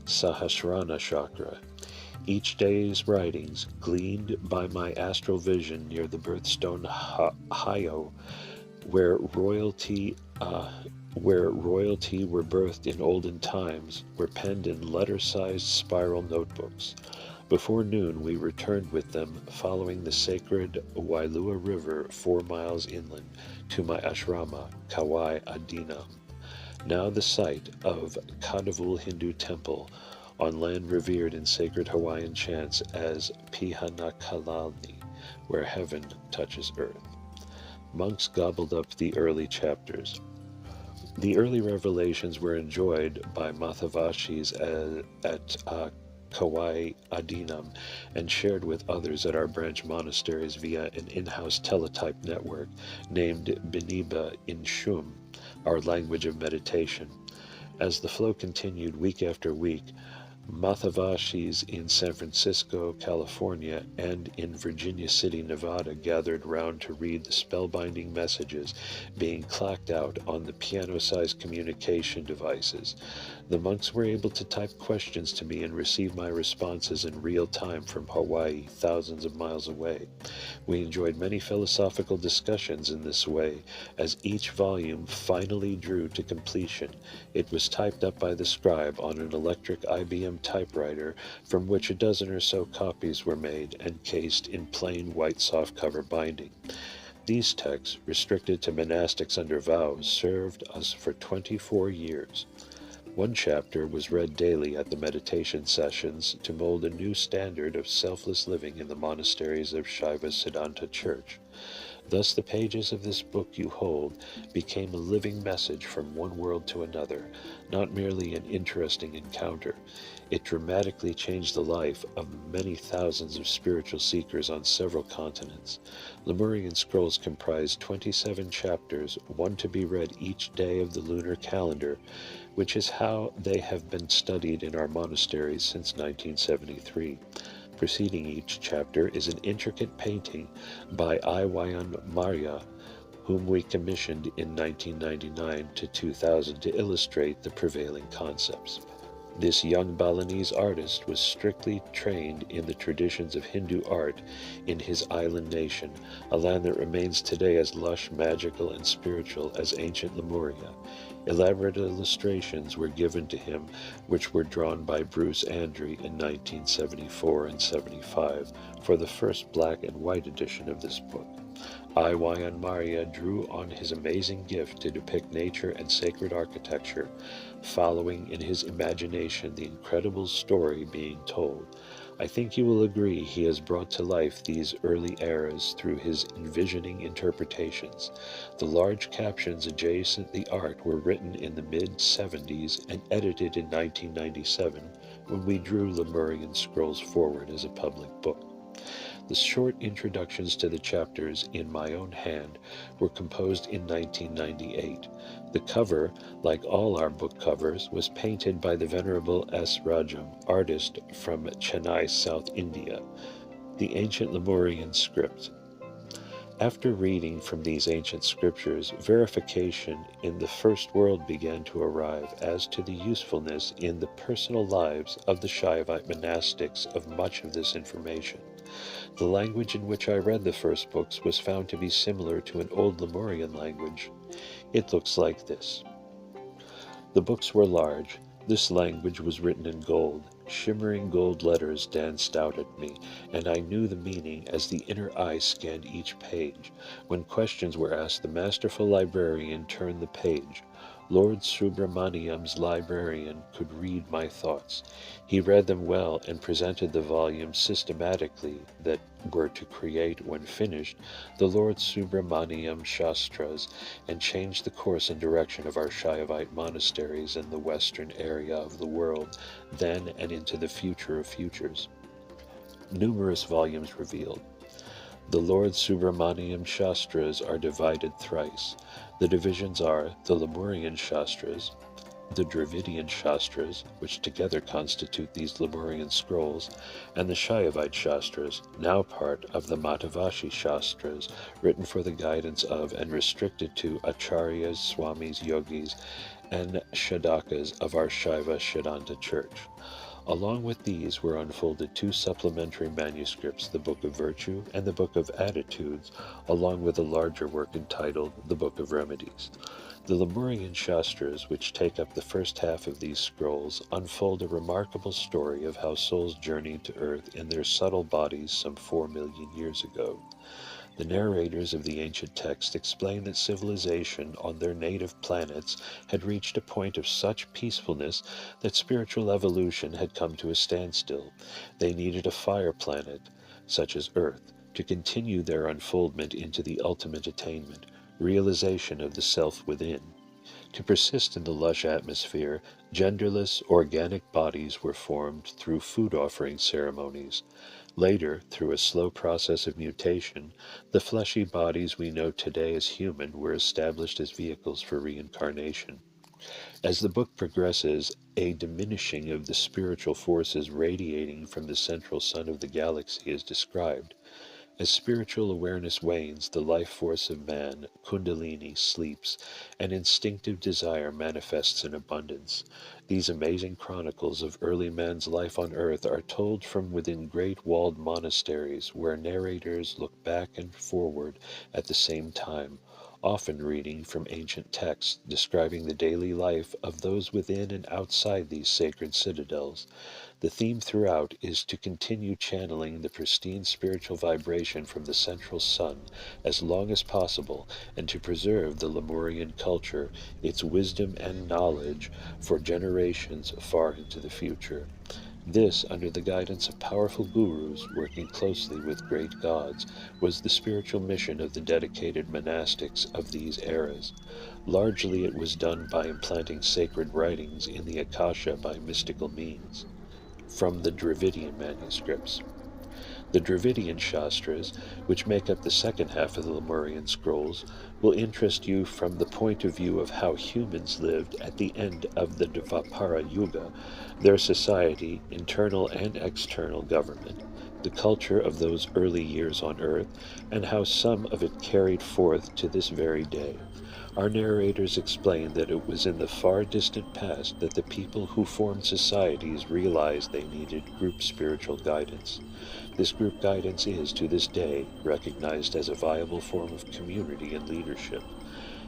Sahasrara Chakra. Each day's writings, gleaned by my astral vision near the birthstone Heiau, where royalty were birthed in olden times, were penned in letter-sized spiral notebooks. Before noon, we returned with them, following the sacred Wailua River 4 miles inland, to my ashrama, Kauai Adinam, now the site of Kadavul Hindu Temple, on land revered in sacred Hawaiian chants as Pihanakalani. where heaven touches earth. Monks gobbled up the early chapters. The early revelations were enjoyed by Mathavashis at Kawai Adinam and shared with others at our branch monasteries via an in-house teletype network named Biniba in Shum, our language of meditation. As the flow continued week after week, Mathavashis in San Francisco, California, and in Virginia City, Nevada gathered round to read the spellbinding messages being clacked out on the piano-sized communication devices. The monks were able to type questions to me and receive my responses in real time from Hawaii, thousands of miles away. We enjoyed many philosophical discussions in this way. As each volume finally drew to completion, it was typed up by the scribe on an electric IBM typewriter, from which a dozen or so copies were made and cased in plain white softcover binding. These texts, restricted to monastics under vows, served us for 24 years. One chapter was read daily at the meditation sessions to mold a new standard of selfless living in the monasteries of Shaiva Siddhanta Church. Thus the pages of this book you hold became a living message from one world to another, not merely an interesting encounter. It dramatically changed the life of many thousands of spiritual seekers on several continents. Lemurian scrolls comprise 27 chapters, one to be read each day of the lunar calendar, which is how they have been studied in our monasteries since 1973. Preceding each chapter is an intricate painting by Iwayan Maria, whom we commissioned in 1999 to 2000 to illustrate the prevailing concepts. This young Balinese artist was strictly trained in the traditions of Hindu art in his island nation, a land that remains today as lush, magical, and spiritual as ancient Lemuria. Elaborate illustrations were given to him, which were drawn by Bruce Andry in 1974 and 75 for the first black and white edition of this book. Iwayan Maria drew on his amazing gift to depict nature and sacred architecture, following in his imagination the incredible story being told. I think you will agree he has brought to life these early eras through his envisioning interpretations. The large captions adjacent the art were written in the mid-70s and edited in 1997 when we drew Lemurian scrolls forward as a public book. The short introductions to the chapters in my own hand were composed in 1998. The cover, like all our book covers, was painted by the Venerable S. Rajam, artist from Chennai, South India. The ancient Lemurian script. After reading from these ancient scriptures, verification in the first world began to arrive as to the usefulness in the personal lives of the Shaivite monastics of much of this information. The language in which I read the first books was found to be similar to an old Lemurian language. It looks like this. The books were large. This language was written in gold. Shimmering gold letters danced out at me, and I knew the meaning as the inner eye scanned each page. When questions were asked, the masterful librarian turned the page. Lord Subramuniyam's librarian could read my thoughts. He read them well and presented the volumes systematically that were to create, when finished, the Lord Subramuniyam Shastras and change the course and direction of our Shaivite monasteries in the western area of the world, then and into the future of futures. Numerous volumes revealed. The Lord Subramuniyam Shastras are divided thrice. The divisions are the Lemurian Shastras, the Dravidian Shastras, which together constitute these Lemurian scrolls, and the Shaivite Shastras, now part of the Matavashi Shastras, written for the guidance of and restricted to Acharyas, Swamis, Yogis, and Shadakas of our Shaiva Siddhanta Church. Along with these were unfolded two supplementary manuscripts, the Book of Virtue and the Book of Attitudes, along with a larger work entitled the Book of Remedies. The Lemurian Shastras, which take up the first half of these scrolls, unfold a remarkable story of how souls journeyed to earth in their subtle bodies some 4 million years ago. The narrators of the ancient text explain that civilization on their native planets had reached a point of such peacefulness that spiritual evolution had come to a standstill. They needed a fire planet, such as Earth, to continue their unfoldment into the ultimate attainment, realization of the self within. To persist in the lush atmosphere, genderless, organic bodies were formed through food offering ceremonies. Later, through a slow process of mutation, the fleshy bodies we know today as human were established as vehicles for reincarnation. As the book progresses, a diminishing of the spiritual forces radiating from the central sun of the galaxy is described. As spiritual awareness wanes, the life force of man, Kundalini, sleeps, and instinctive desire manifests in abundance. These amazing chronicles of early man's life on earth are told from within great walled monasteries where narrators look back and forward at the same time, often reading from ancient texts describing the daily life of those within and outside these sacred citadels. The theme throughout is to continue channeling the pristine spiritual vibration from the central sun as long as possible and to preserve the Lemurian culture, its wisdom and knowledge for generations far into the future. This, under the guidance of powerful gurus working closely with great gods, was the spiritual mission of the dedicated monastics of these eras. Largely it was done by implanting sacred writings in the Akasha by mystical means. From the Dravidian manuscripts. The Dravidian Shastras, which make up the second half of the Lemurian scrolls, will interest you from the point of view of how humans lived at the end of the Dvapara Yuga, their society, internal and external government, the culture of those early years on earth, and how some of it carried forth to this very day. Our narrators explain that it was in the far distant past that the people who formed societies realized they needed group spiritual guidance. This group guidance is, to this day, recognized as a viable form of community and leadership.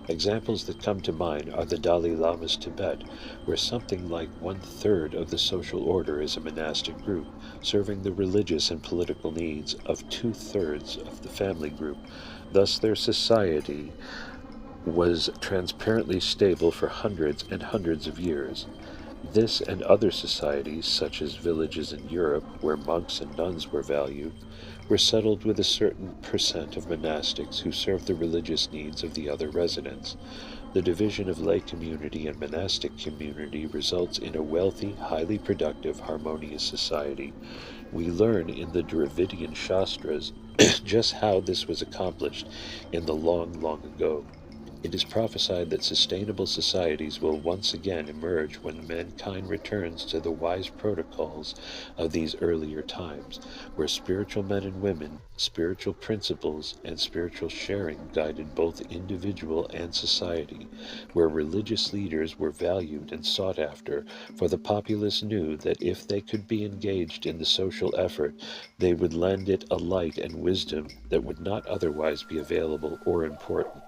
Examples that come to mind are the Dalai Lama's Tibet, where something like 1/3 of the social order is a monastic group, serving the religious and political needs of 2/3 of the family group. Thus their society was transparently stable for hundreds and hundreds of years. This and other societies, such as villages in Europe, where monks and nuns were valued, were settled with a certain percent of monastics who served the religious needs of the other residents. The division of lay community and monastic community results in a wealthy, highly productive, harmonious society. We learn in the Dravidian Shastras just how this was accomplished in the long, long ago. It is prophesied that sustainable societies will once again emerge when mankind returns to the wise protocols of these earlier times, where spiritual men and women, spiritual principles, and spiritual sharing guided both individual and society, where religious leaders were valued and sought after, for the populace knew that if they could be engaged in the social effort, they would lend it a light and wisdom that would not otherwise be available or important.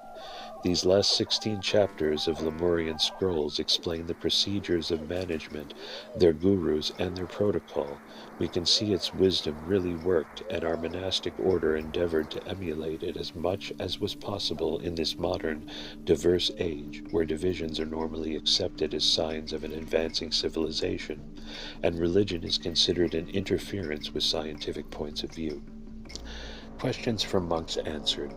These last 16 chapters of Lemurian scrolls explain the procedures of management, their gurus, and their protocol. We can see its wisdom really worked, and our monastic order endeavored to emulate it as much as was possible in this modern, diverse age, where divisions are normally accepted as signs of an advancing civilization, and religion is considered an interference with scientific points of view. Questions from monks answered.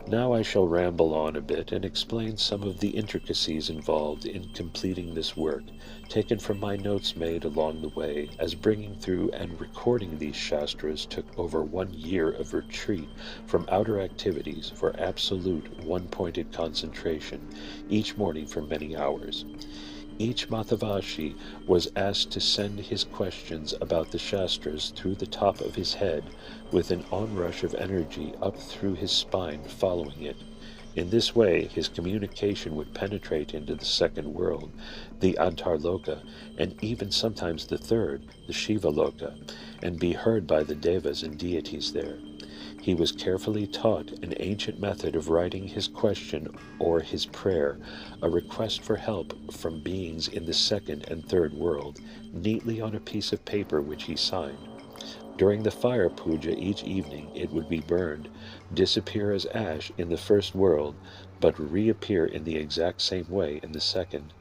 Now I shall ramble on a bit and explain some of the intricacies involved in completing this work, taken from my notes made along the way, as bringing through and recording these Shastras took over 1 year of retreat from outer activities for absolute one-pointed concentration, each morning for many hours. Each Matavashi was asked to send his questions about the Shastras through the top of his head, with an onrush of energy up through his spine following it. In this way, his communication would penetrate into the second world, the Antarloka, and even sometimes the third, the Shivaloka, and be heard by the devas and deities there. He was carefully taught an ancient method of writing his question or his prayer, a request for help from beings in the second and third world, neatly on a piece of paper which he signed. During the fire puja each evening it would be burned, disappear as ash in the first world, but reappear in the exact same way in the second.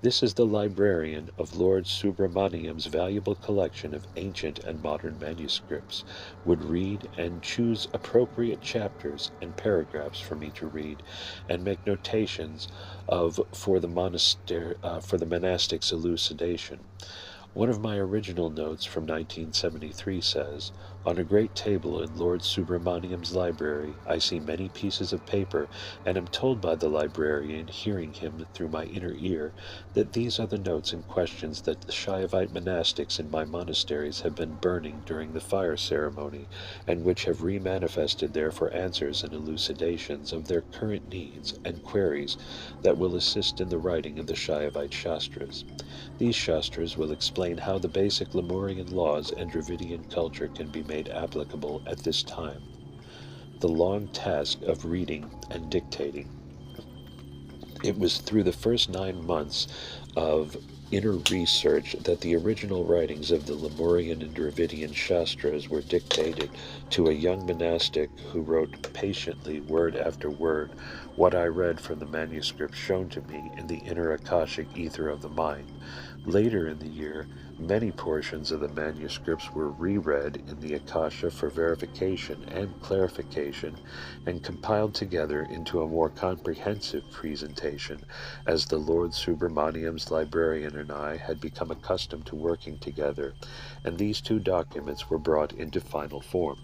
This is the librarian of Lord Subramuniyam's valuable collection of ancient and modern manuscripts, would read and choose appropriate chapters and paragraphs for me to read, and make notations for the monastic's elucidation. One of my original notes from 1973 says, "On a great table in Lord Subramuniyam's library, I see many pieces of paper, and am told by the librarian, hearing him through my inner ear, that these are the notes and questions that the Shaivite monastics in my monasteries have been burning during the fire ceremony, and which have remanifested there for answers and elucidations of their current needs and queries that will assist in the writing of the Shaivite Shastras. These Shastras will explain how the basic Lemurian laws and Dravidian culture can be made applicable at this time. The long task of reading and dictating. It was through the first 9 months of inner research that the original writings of the Lemurian and Dravidian Shastras were dictated to a young monastic who wrote patiently, word after word, what I read from the manuscripts shown to me in the inner Akashic ether of the mind. Later in the year, many portions of the manuscripts were reread in the Akasha for verification and clarification, and compiled together into a more comprehensive presentation, as the Lord Subramuniyam's librarian and I had become accustomed to working together, and these two documents were brought into final form.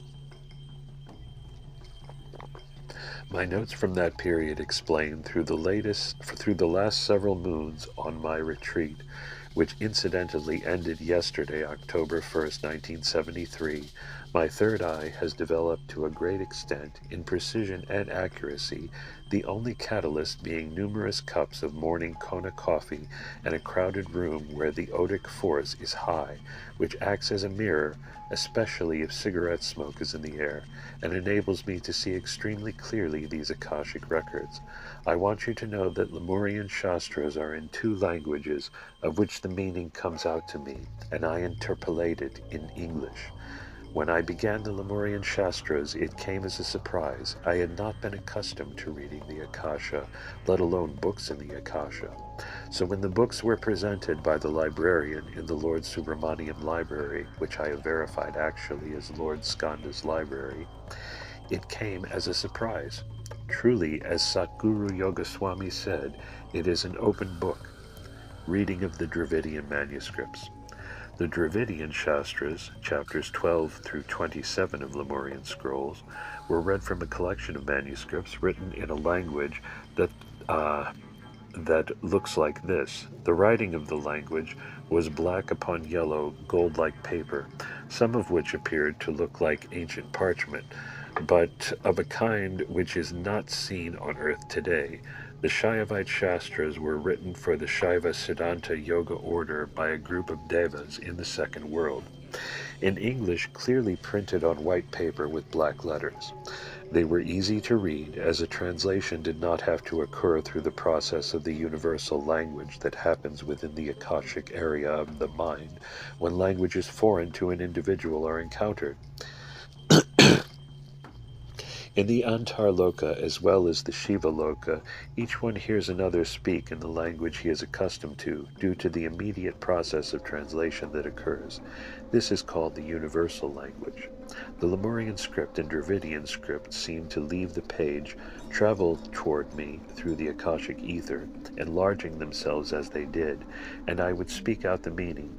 My notes from that period explain through the last several moons on my retreat, which incidentally ended yesterday, October 1st, 1973, my third eye has developed to a great extent in precision and accuracy, the only catalyst being numerous cups of morning Kona coffee and a crowded room where the odic force is high, which acts as a mirror, especially if cigarette smoke is in the air, and enables me to see extremely clearly these Akashic records. I want you to know that Lemurian Shastras are in 2 languages, of which the meaning comes out to me, and I interpolate it in English. When I began the Lemurian Shastras, it came as a surprise. I had not been accustomed to reading the Akasha, let alone books in the Akasha. So when the books were presented by the librarian in the Lord Subramuniyam library, which I have verified actually is Lord Skanda's library, it came as a surprise. Truly, as Satguru Yogaswami said, it is an open book. Reading of the Dravidian manuscripts. The Dravidian Shastras, chapters 12 through 27 of Lemurian scrolls, were read from a collection of manuscripts written in a language that looks like this. The writing of the language was black upon yellow, gold-like paper, some of which appeared to look like ancient parchment, but of a kind which is not seen on earth today. The Shaivite Shastras were written for the Shaiva Siddhanta Yoga order by a group of devas in the second world, in English clearly printed on white paper with black letters. They were easy to read, as a translation did not have to occur through the process of the universal language that happens within the Akashic area of the mind when languages foreign to an individual are encountered. In the Antar Loka as well as the Shiva Loka, each one hears another speak in the language he is accustomed to, due to the immediate process of translation that occurs. This is called the universal language. The Lemurian script and Dravidian script seem to leave the page, travel toward me through the Akashic ether, enlarging themselves as they did, and I would speak out the meaning.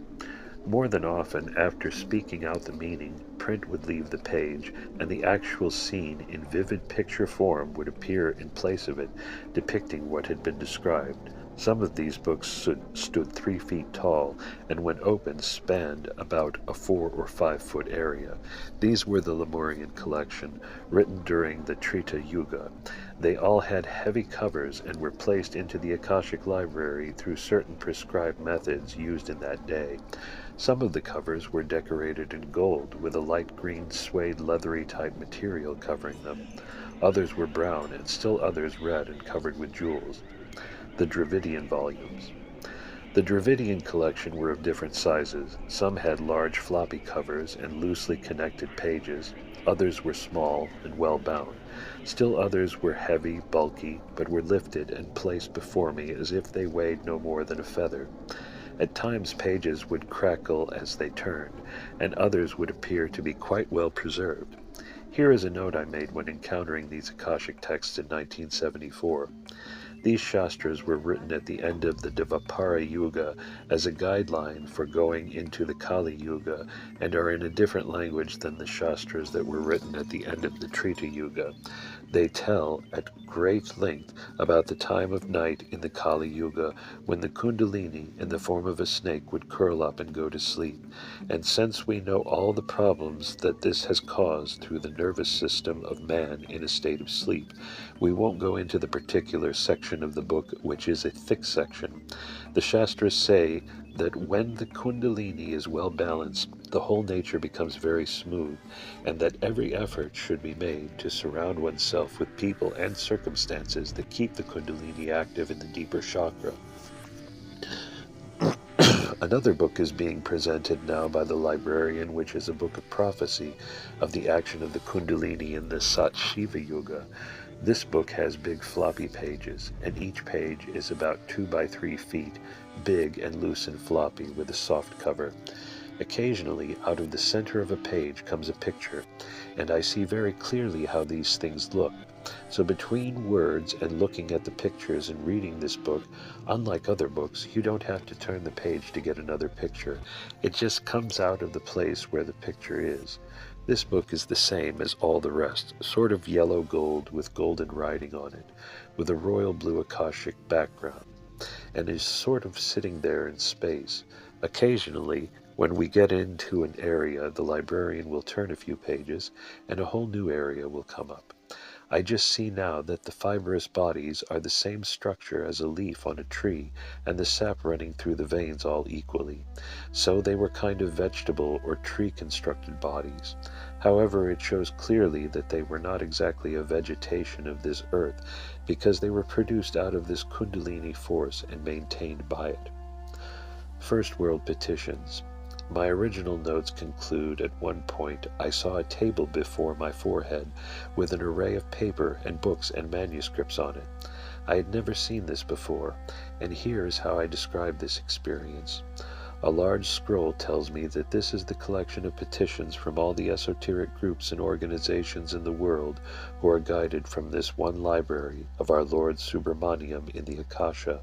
More than often, after speaking out the meaning, print would leave the page, and the actual scene in vivid picture form would appear in place of it, depicting what had been described. Some of these books stood 3 feet tall, and when opened spanned about a 4 or 5 foot area. These were the Lemurian collection, written during the Treta Yuga. They all had heavy covers and were placed into the Akashic library through certain prescribed methods used in that day. Some of the covers were decorated in gold, with a light green suede leathery type material covering them. Others were brown, and still others red and covered with jewels. The Dravidian volumes. The Dravidian collection were of different sizes. Some had large floppy covers and loosely connected pages. Others were small and well bound. Still others were heavy, bulky, but were lifted and placed before me as if they weighed no more than a feather. At times pages would crackle as they turned, and others would appear to be quite well preserved. Here is a note I made when encountering these Akashic texts in 1974. These Shastras were written at the end of the Dvapara Yuga as a guideline for going into the Kali Yuga, and are in a different language than the Shastras that were written at the end of the Treta Yuga. They tell at great length about the time of night in the Kali Yuga, when the Kundalini, in the form of a snake, would curl up and go to sleep. And since we know all the problems that this has caused through the nervous system of man in a state of sleep, we won't go into the particular section of the book, which is a thick section. The Shastras say that when the Kundalini is well balanced, the whole nature becomes very smooth, and that every effort should be made to surround oneself with people and circumstances that keep the Kundalini active in the deeper chakra. Another book is being presented now by the librarian, which is a book of prophecy of the action of the Kundalini in the Sat-Shiva Yuga. This book has big floppy pages, and each page is about 2 by 3 feet, big and loose and floppy, with a soft cover. Occasionally, out of the center of a page comes a picture, and I see very clearly how these things look. So between words and looking at the pictures and reading this book, unlike other books, you don't have to turn the page to get another picture. It just comes out of the place where the picture is. This book is the same as all the rest, sort of yellow gold with golden writing on it, with a royal blue Akashic background, and is sort of sitting there in space. Occasionally, when we get into an area, the librarian will turn a few pages, and a whole new area will come up. I just see now that the fibrous bodies are the same structure as a leaf on a tree, and the sap running through the veins all equally. So they were kind of vegetable or tree-constructed bodies. However, it shows clearly that they were not exactly a vegetation of this earth, because they were produced out of this Kundalini force and maintained by it. First World Petitions. My original notes conclude, at one point I saw a table before my forehead with an array of paper and books and manuscripts on it. I had never seen this before, and here is how I describe this experience. A large scroll tells me that this is the collection of petitions from all the esoteric groups and organizations in the world who are guided from this one library of our Lord Subramaniam in the Akasha.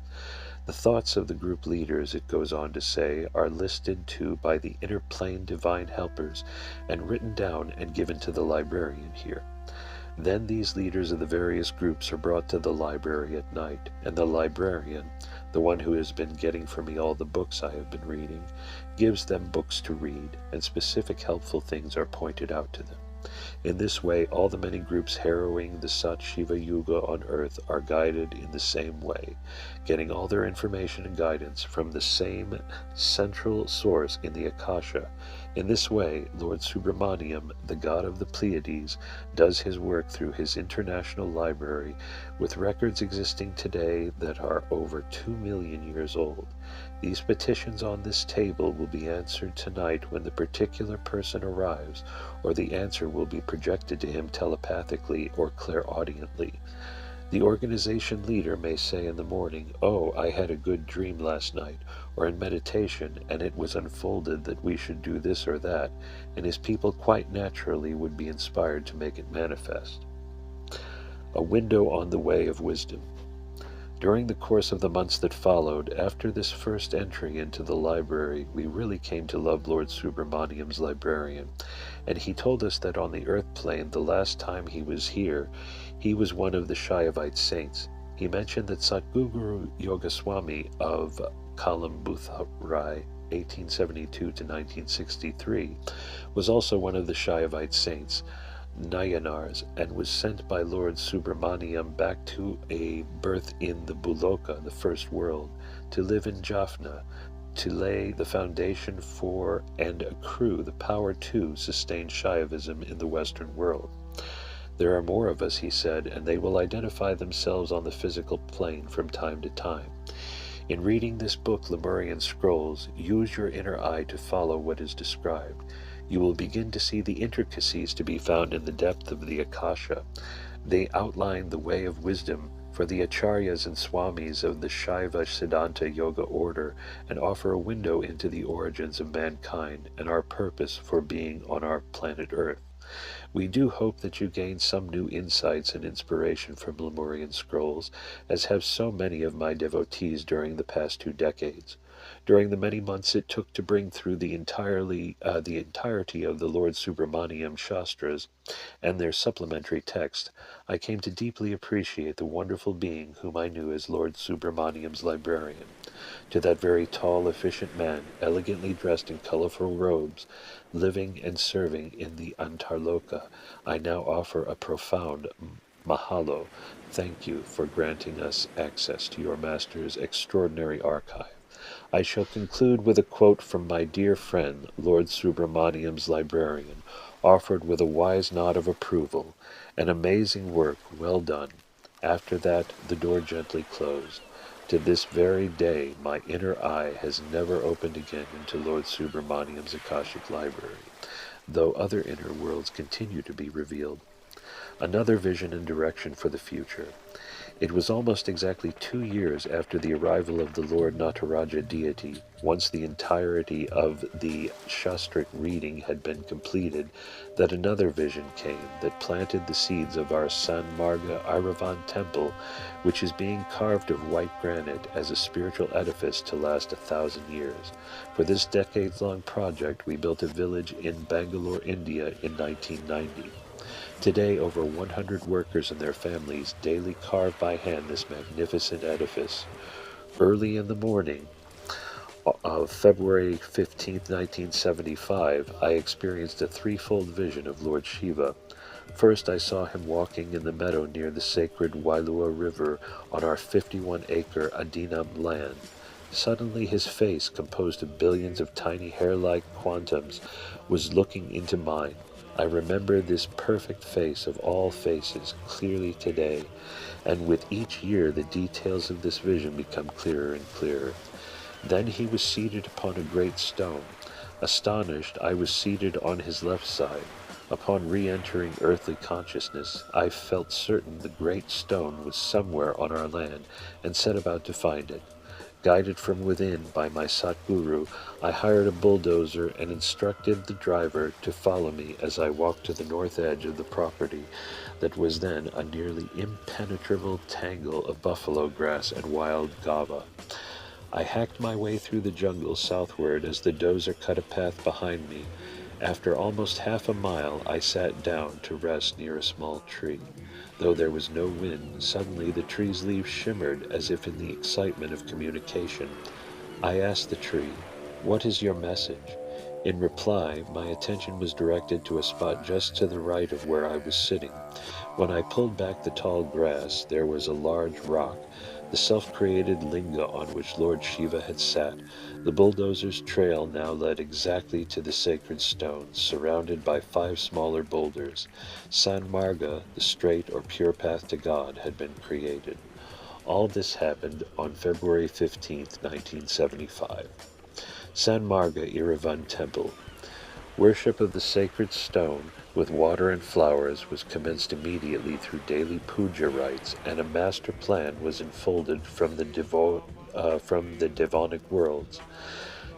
The thoughts of the group leaders, it goes on to say, are listed to by the inner plane divine helpers and written down and given to the librarian here. Then these leaders of the various groups are brought to the library at night, and the librarian, the one who has been getting for me all the books I have been reading, gives them books to read, and specific helpful things are pointed out to them. In this way, all the many groups harrowing the Sat-Shiva Yuga on earth are guided in the same way, getting all their information and guidance from the same central source in the Akasha. In this way, Lord Subramaniam, the god of the Pleiades, does his work through his international library, with records existing today that are over 2 million years old. These petitions on this table will be answered tonight when the particular person arrives, or the answer will be projected to him telepathically or clairaudiently. The organization leader may say in the morning, "Oh, I had a good dream last night," or in meditation, and it was unfolded that we should do this or that, and his people quite naturally would be inspired to make it manifest. A window on the way of wisdom. During the course of the months that followed, after this first entry into the library, we really came to love Lord Subramaniam's librarian, and he told us that on the earth plane, the last time he was here, he was one of the Shaivite saints. He mentioned that Satguru Yogaswami of Kalambutharai, 1872 to 1963, was also one of the Shaivite saints, Nayanars, and was sent by Lord Subramaniam back to a birth in the Buloka, the first world, to live in Jaffna, to lay the foundation for and accrue the power to sustain Shaivism in the Western world. There are more of us, he said, and they will identify themselves on the physical plane from time to time. In reading this book, Lemurian Scrolls, use your inner eye to follow what is described. You will begin to see the intricacies to be found in the depth of the Akasha. They outline the way of wisdom for the acharyas and swamis of the Shaiva Siddhanta Yoga order and offer a window into the origins of mankind and our purpose for being on our planet Earth. We do hope that you gain some new insights and inspiration from Lemurian scrolls, as have so many of my devotees during the past 2 decades. During the many months it took to bring through the entirety of the Lord Subramuniyam Shastras and their supplementary text, I came to deeply appreciate the wonderful being whom I knew as Lord Subramuniyam's librarian. To that very tall, efficient man, elegantly dressed in colorful robes, living and serving in the Antarloka, I now offer a profound mahalo. Thank you for granting us access to your master's extraordinary archive. I shall conclude with a quote from my dear friend, Lord Subramuniyam's librarian, offered with a wise nod of approval. An amazing work, well done. After that, the door gently closed. To this very day, my inner eye has never opened again into Lord Subramuniyam's Akashic library, though other inner worlds continue to be revealed. Another vision and direction for the future. It was almost exactly 2 years after the arrival of the Lord Nataraja deity, once the entirety of the Shastric reading had been completed, that another vision came that planted the seeds of our San Marga Airavan temple, which is being carved of white granite as a spiritual edifice to last 1,000 years. For this decades-long project, we built a village in Bangalore, India in 1990. Today, over 100 workers and their families daily carve by hand this magnificent edifice. Early in the morning of February 15, 1975, I experienced a threefold vision of Lord Shiva. First, I saw him walking in the meadow near the sacred Wailua River on our 51-acre Adinam land. Suddenly his face, composed of billions of tiny hair-like quantums, was looking into mine. I remember this perfect face of all faces clearly today, and with each year the details of this vision become clearer and clearer. Then he was seated upon a great stone. Astonished, I was seated on his left side. Upon re-entering earthly consciousness, I felt certain the great stone was somewhere on our land, and set about to find it. Guided from within by my Satguru, I hired a bulldozer and instructed the driver to follow me as I walked to the north edge of the property that was then a nearly impenetrable tangle of buffalo grass and wild gava. I hacked my way through the jungle southward as the dozer cut a path behind me. After almost half a mile, I sat down to rest near a small tree. Though there was no wind, suddenly the tree's leaves shimmered as if in the excitement of communication. I asked the tree, "What is your message?" In reply, my attention was directed to a spot just to the right of where I was sitting. When I pulled back the tall grass, there was a large rock, the self-created linga on which Lord Shiva had sat. The bulldozer's trail now led exactly to the sacred stones, surrounded by 5 smaller boulders. San Marga, the straight or pure path to God, had been created. All this happened on February 15, 1975. San Marga Airavan Temple. Worship of the sacred stone with water and flowers was commenced immediately through daily puja rites, and a master plan was unfolded from the Devonic worlds.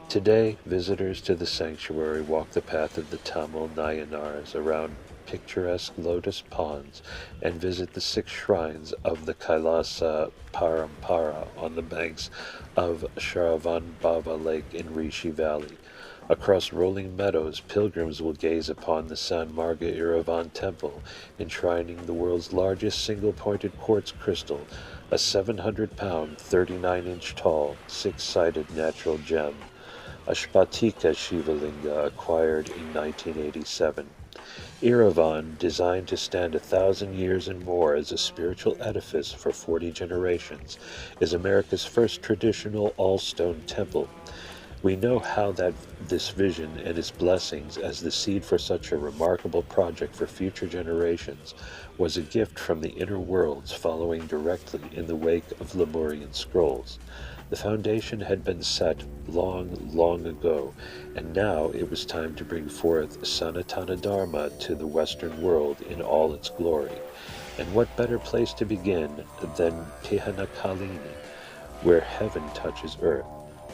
Today, visitors to the sanctuary walk the path of the Tamil Nayanars around picturesque lotus ponds and visit the 6 shrines of the Kailasa Parampara on the banks of Shravanbhava Lake in Rishi Valley. Across rolling meadows, pilgrims will gaze upon the San Marga Airavan temple, enshrining the world's largest single-pointed quartz crystal, a 700-pound, 39-inch tall, 6-sided natural gem, a Spatika Shivalinga acquired in 1987. Airavan, designed to stand 1,000 years and more as a spiritual edifice for 40 generations, is America's first traditional all-stone temple. We know how that this vision and its blessings as the seed for such a remarkable project for future generations was a gift from the inner worlds following directly in the wake of Lemurian scrolls. The foundation had been set long, long ago, and now it was time to bring forth Sanatana Dharma to the Western world in all its glory. And what better place to begin than Tihanakalini, where heaven touches earth,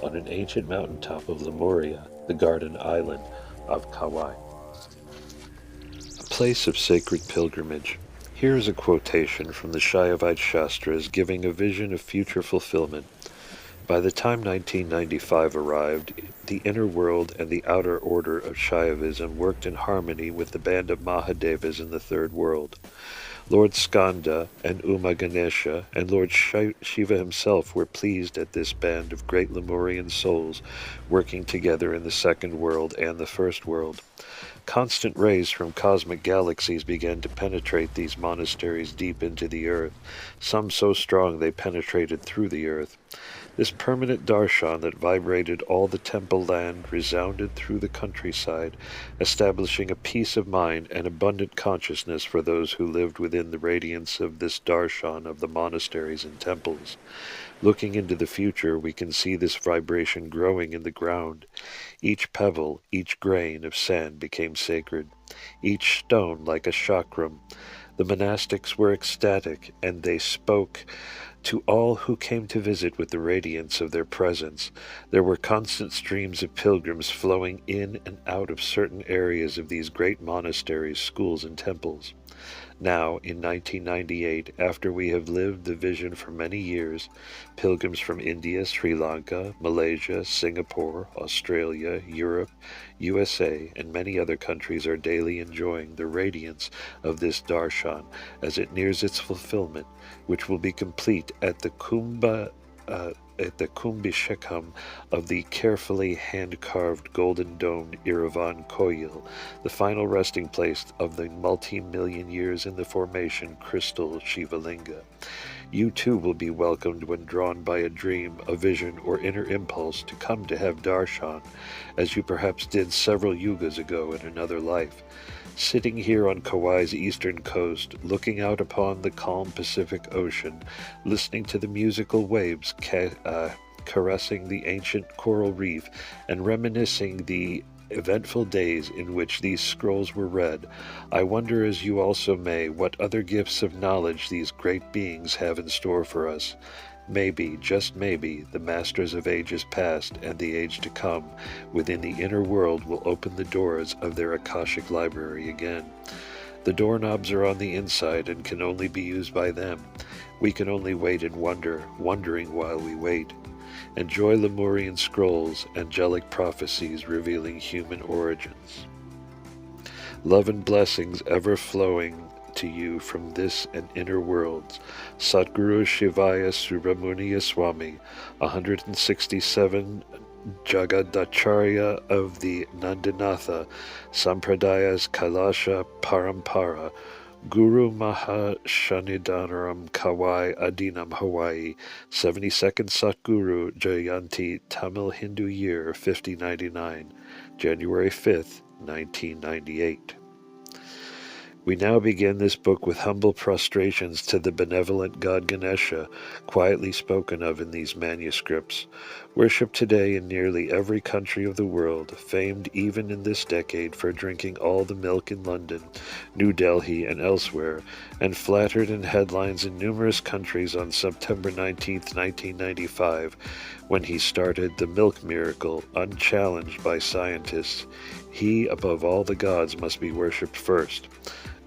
on an ancient mountaintop of Lemuria, the garden island of Kauai. A place of sacred pilgrimage. Here is a quotation from the Shaiavite Shastras giving a vision of future fulfillment. By the time 1995 arrived, the inner world and the outer order of Shaivism worked in harmony with the band of Mahadevas in the third world. Lord Skanda and Uma Ganesha and Lord Shiva himself were pleased at this band of great Lemurian souls working together in the second world and the first world. Constant rays from cosmic galaxies began to penetrate these monasteries deep into the earth, some so strong they penetrated through the earth. This permanent darshan that vibrated all the temple land resounded through the countryside, establishing a peace of mind and abundant consciousness for those who lived within the radiance of this darshan of the monasteries and temples. Looking into the future, we can see this vibration growing in the ground. Each pebble, each grain of sand became sacred, each stone like a chakram. The monastics were ecstatic, and they spoke to all who came to visit with the radiance of their presence. There were constant streams of pilgrims flowing in and out of certain areas of these great monasteries, schools, and temples. Now, in 1998, after we have lived the vision for many years, pilgrims from India, Sri Lanka, Malaysia, Singapore, Australia, Europe, USA, and many other countries are daily enjoying the radiance of this darshan as it nears its fulfillment, which will be complete at the Kumbhishekam of the carefully hand-carved golden-domed Iravan Koil, the final resting place of the multi-million years in the formation crystal Shivalinga. You too will be welcomed when drawn by a dream, a vision, or inner impulse to come to have darshan, as you perhaps did several yugas ago in another life. Sitting here on Kauai's eastern coast, looking out upon the calm Pacific Ocean, listening to the musical waves caressing the ancient coral reef, and reminiscing the eventful days in which these scrolls were read, I wonder, as you also may, what other gifts of knowledge these great beings have in store for us. Maybe, just maybe, the masters of ages past and the age to come within the inner world will open the doors of their Akashic library again. The doorknobs are on the inside and can only be used by them. We can only wait and wonder, wondering while we wait. Enjoy Lemurian scrolls, angelic prophecies revealing human origins. Love and blessings ever flowing to you from this and inner worlds. Satguru Sivaya Subramuniyaswami, 167 Jagadacharya of the Nandinatha Sampradayas Kailasha Parampara, Guru Maha Shanidanaram Kauai Adinam Hawaii, 72nd Satguru Jayanti Tamil Hindu year 5099, January 5th, 1998. We now begin this book with humble prostrations to the benevolent god Ganesha, quietly spoken of in these manuscripts, worshipped today in nearly every country of the world, famed even in this decade for drinking all the milk in London, New Delhi, and elsewhere, and flattered in headlines in numerous countries on September 19, 1995, when he started the milk miracle, unchallenged by scientists. He, above all the gods, must be worshipped first.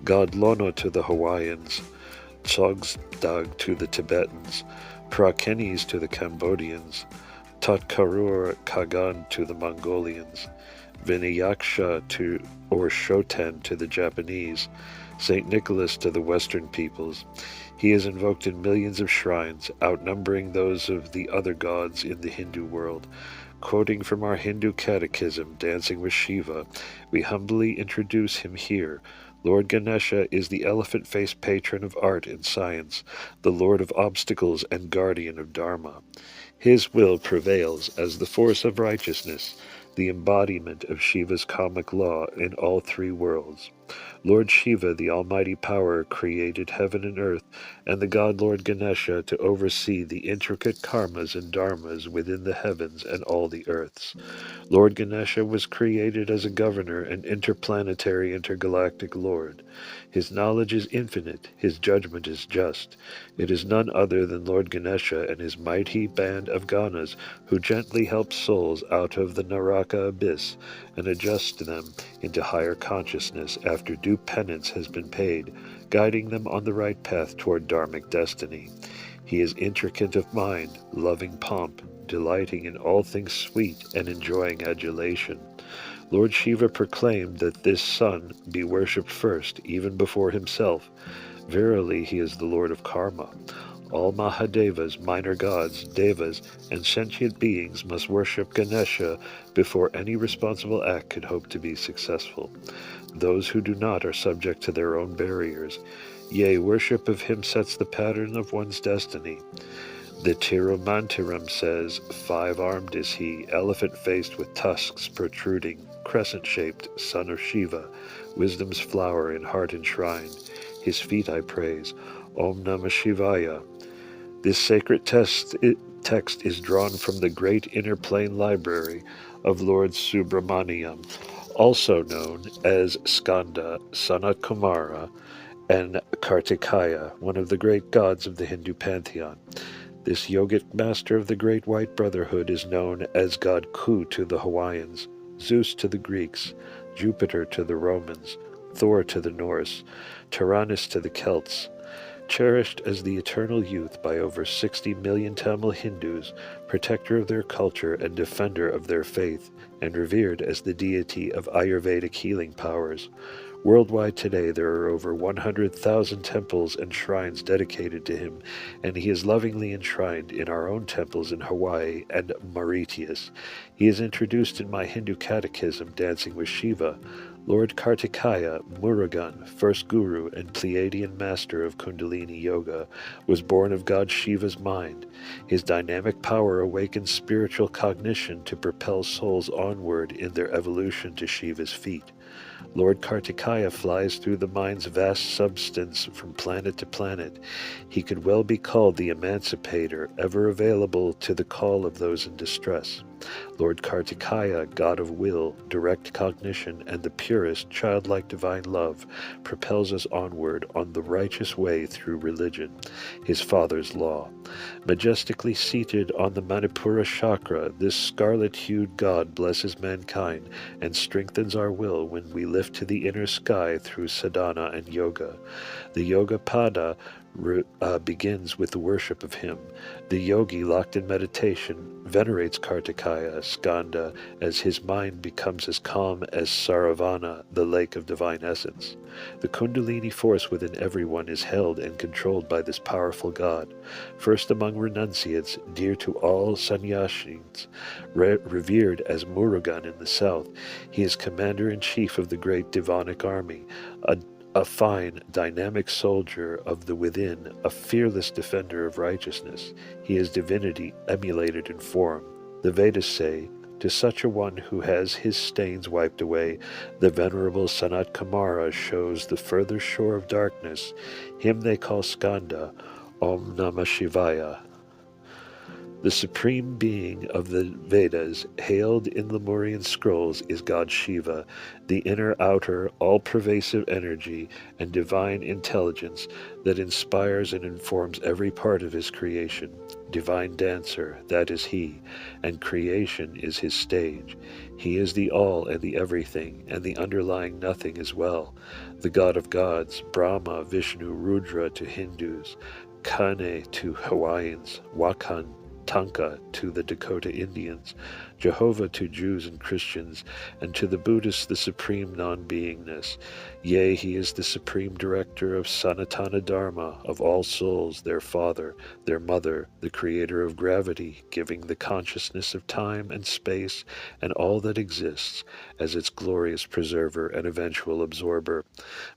God Lono to the Hawaiians, Tsogsdag to the Tibetans, Prakenis to the Cambodians, Tatkarur Kagan to the Mongolians, Vinayaksha or Shoten to the Japanese, St. Nicholas to the Western peoples. He is invoked in millions of shrines, outnumbering those of the other gods in the Hindu world. Quoting from our Hindu catechism, Dancing with Shiva, we humbly introduce him here. Lord Ganesha is the elephant-faced patron of art and science, the lord of obstacles and guardian of Dharma. His will prevails as the force of righteousness, the embodiment of Shiva's karmic law in all three worlds. Lord Shiva, the almighty power, created heaven and earth, and the god Lord Ganesha to oversee the intricate karmas and dharmas within the heavens and all the earths. Lord Ganesha was created as a governor and interplanetary intergalactic lord. His knowledge is infinite, his judgment is just. It is none other than Lord Ganesha and his mighty band of Ganas who gently help souls out of the Naraka abyss and adjust them into higher consciousness after due penance has been paid, guiding them on the right path toward dharmic destiny. He is intricate of mind, loving pomp, delighting in all things sweet, and enjoying adulation. Lord Shiva proclaimed that this son be worshipped first, even before himself. Verily, he is the Lord of Karma. All Mahadevas, minor gods, devas, and sentient beings must worship Ganesha before any responsible act could hope to be successful. Those who do not are subject to their own barriers. Yea, worship of him sets the pattern of one's destiny. The Tirumantiram says, 5-armed is he, elephant-faced with tusks protruding, crescent-shaped, son of Shiva, wisdom's flower in heart enshrined. His feet I praise. Om Namah Shivaya. This sacred text is drawn from the great inner plane library of Lord Subramuniyam, also known as Skanda, Sanat Kumara, and Kartikaya, one of the great gods of the Hindu pantheon. This yogic master of the Great White Brotherhood is known as God Ku to the Hawaiians, Zeus to the Greeks, Jupiter to the Romans, Thor to the Norse, Tyrannus to the Celts. Cherished as the eternal youth by over 60 million Tamil Hindus, protector of their culture and defender of their faith, and revered as the deity of Ayurvedic healing powers. Worldwide today there are over 100,000 temples and shrines dedicated to him, and he is lovingly enshrined in our own temples in Hawaii and Mauritius. He is introduced in my Hindu catechism, Dancing with Shiva. Lord Kartikaya, Murugan, first guru and Pleiadian master of Kundalini Yoga, was born of God Shiva's mind. His dynamic power awakens spiritual cognition to propel souls onward in their evolution to Shiva's feet. Lord Kartikaya flies through the mind's vast substance from planet to planet. He could well be called the emancipator, ever available to the call of those in distress. Lord Kartikaya, God of will, direct cognition, and the purest, childlike divine love, propels us onward on the righteous way through religion, his father's law. Majestically seated on the Manipura chakra, this scarlet-hued God blesses mankind and strengthens our will when we lift to the inner sky through sadhana and yoga. The Yoga Pada begins with the worship of him. The yogi, locked in meditation, venerates Kartikaya, Skanda, as his mind becomes as calm as Saravana, the lake of divine essence. The Kundalini force within everyone is held and controlled by this powerful God. First among renunciates, dear to all sannyasins, revered as Murugan in the south, he is commander-in-chief of the great Divanic army, a fine, dynamic soldier of the within, a fearless defender of righteousness. He is divinity emulated in form. The Vedas say, to such a one who has his stains wiped away, the venerable Sanat Kumara shows the further shore of darkness. Him they call Skanda, Om Namah Shivaya. The supreme being of the Vedas, hailed in Lemurian scrolls, is God Shiva, the inner-outer, all-pervasive energy and divine intelligence that inspires and informs every part of his creation. Divine dancer, that is he, and creation is his stage. He is the all and the everything, and the underlying nothing as well. The God of gods, Brahma, Vishnu, Rudra to Hindus, Kane to Hawaiians, Wakan, Tanka to the Dakota Indians, Jehovah to Jews and Christians, and to the Buddhists the supreme non-beingness. Yea, he is the supreme director of Sanatana Dharma, of all souls, their father, their mother, the creator of gravity, giving the consciousness of time and space and all that exists as its glorious preserver and eventual absorber.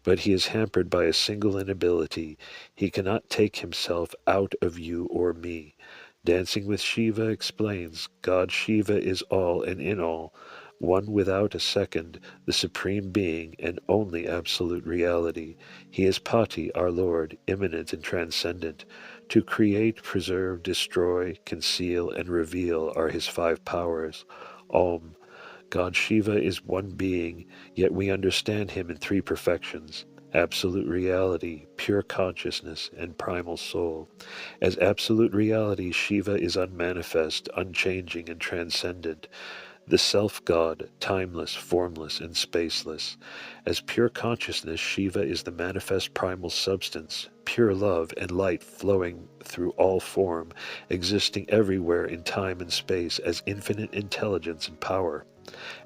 But he is hampered by a single inability. He cannot take himself out of you or me. Dancing with Shiva explains, God Shiva is all and in all. one without a second, the Supreme Being and only absolute reality. He is Pati, our Lord, immanent and transcendent. To create, preserve, destroy, conceal, and reveal are his five powers. Om. God Shiva is one being, yet we understand him in three perfections: absolute reality, pure consciousness, and primal soul. As absolute reality, Shiva is unmanifest, unchanging, and transcendent, the self-God, timeless, formless, and spaceless. As pure consciousness, Shiva is the manifest primal substance, pure love and light flowing through all form, existing everywhere in time and space as infinite intelligence and power.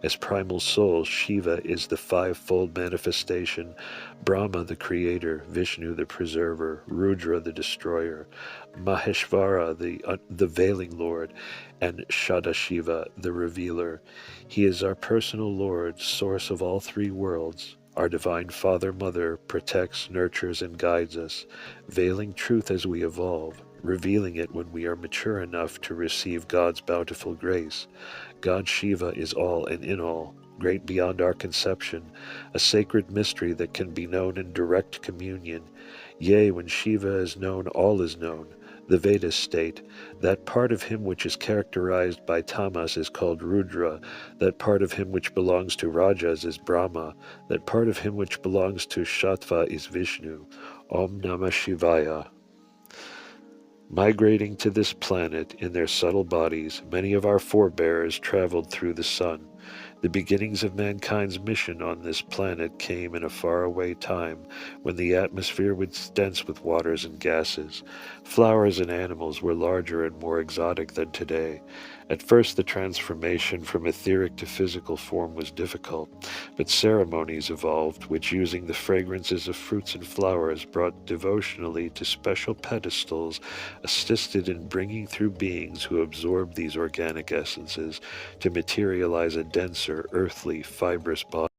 As primal soul, Shiva is the fivefold manifestation: Brahma the creator, Vishnu the preserver, Rudra the destroyer, Maheshvara the veiling lord, and Shadashiva the revealer. He is our personal Lord, source of all three worlds. Our divine Father Mother protects, nurtures, and guides us, veiling truth as we evolve, revealing it when we are mature enough to receive God's bountiful grace. God Shiva is all and in all, great beyond our conception, a sacred mystery that can be known in direct communion. Yea, when Shiva is known, all is known. The Vedas state, that part of him which is characterized by tamas is called Rudra, that part of him which belongs to Rajas is Brahma, that part of him which belongs to Sattva is Vishnu. Om Namah Shivaya. Migrating to this planet in their subtle bodies, many of our forebears traveled through the sun. The beginnings of mankind's mission on this planet came in a faraway time when the atmosphere was dense with waters and gases. Flowers and animals were larger and more exotic than today. At first, the transformation from etheric to physical form was difficult, but ceremonies evolved which, using the fragrances of fruits and flowers brought devotionally to special pedestals, assisted in bringing through beings who absorbed these organic essences to materialize a denser, earthly, fibrous body.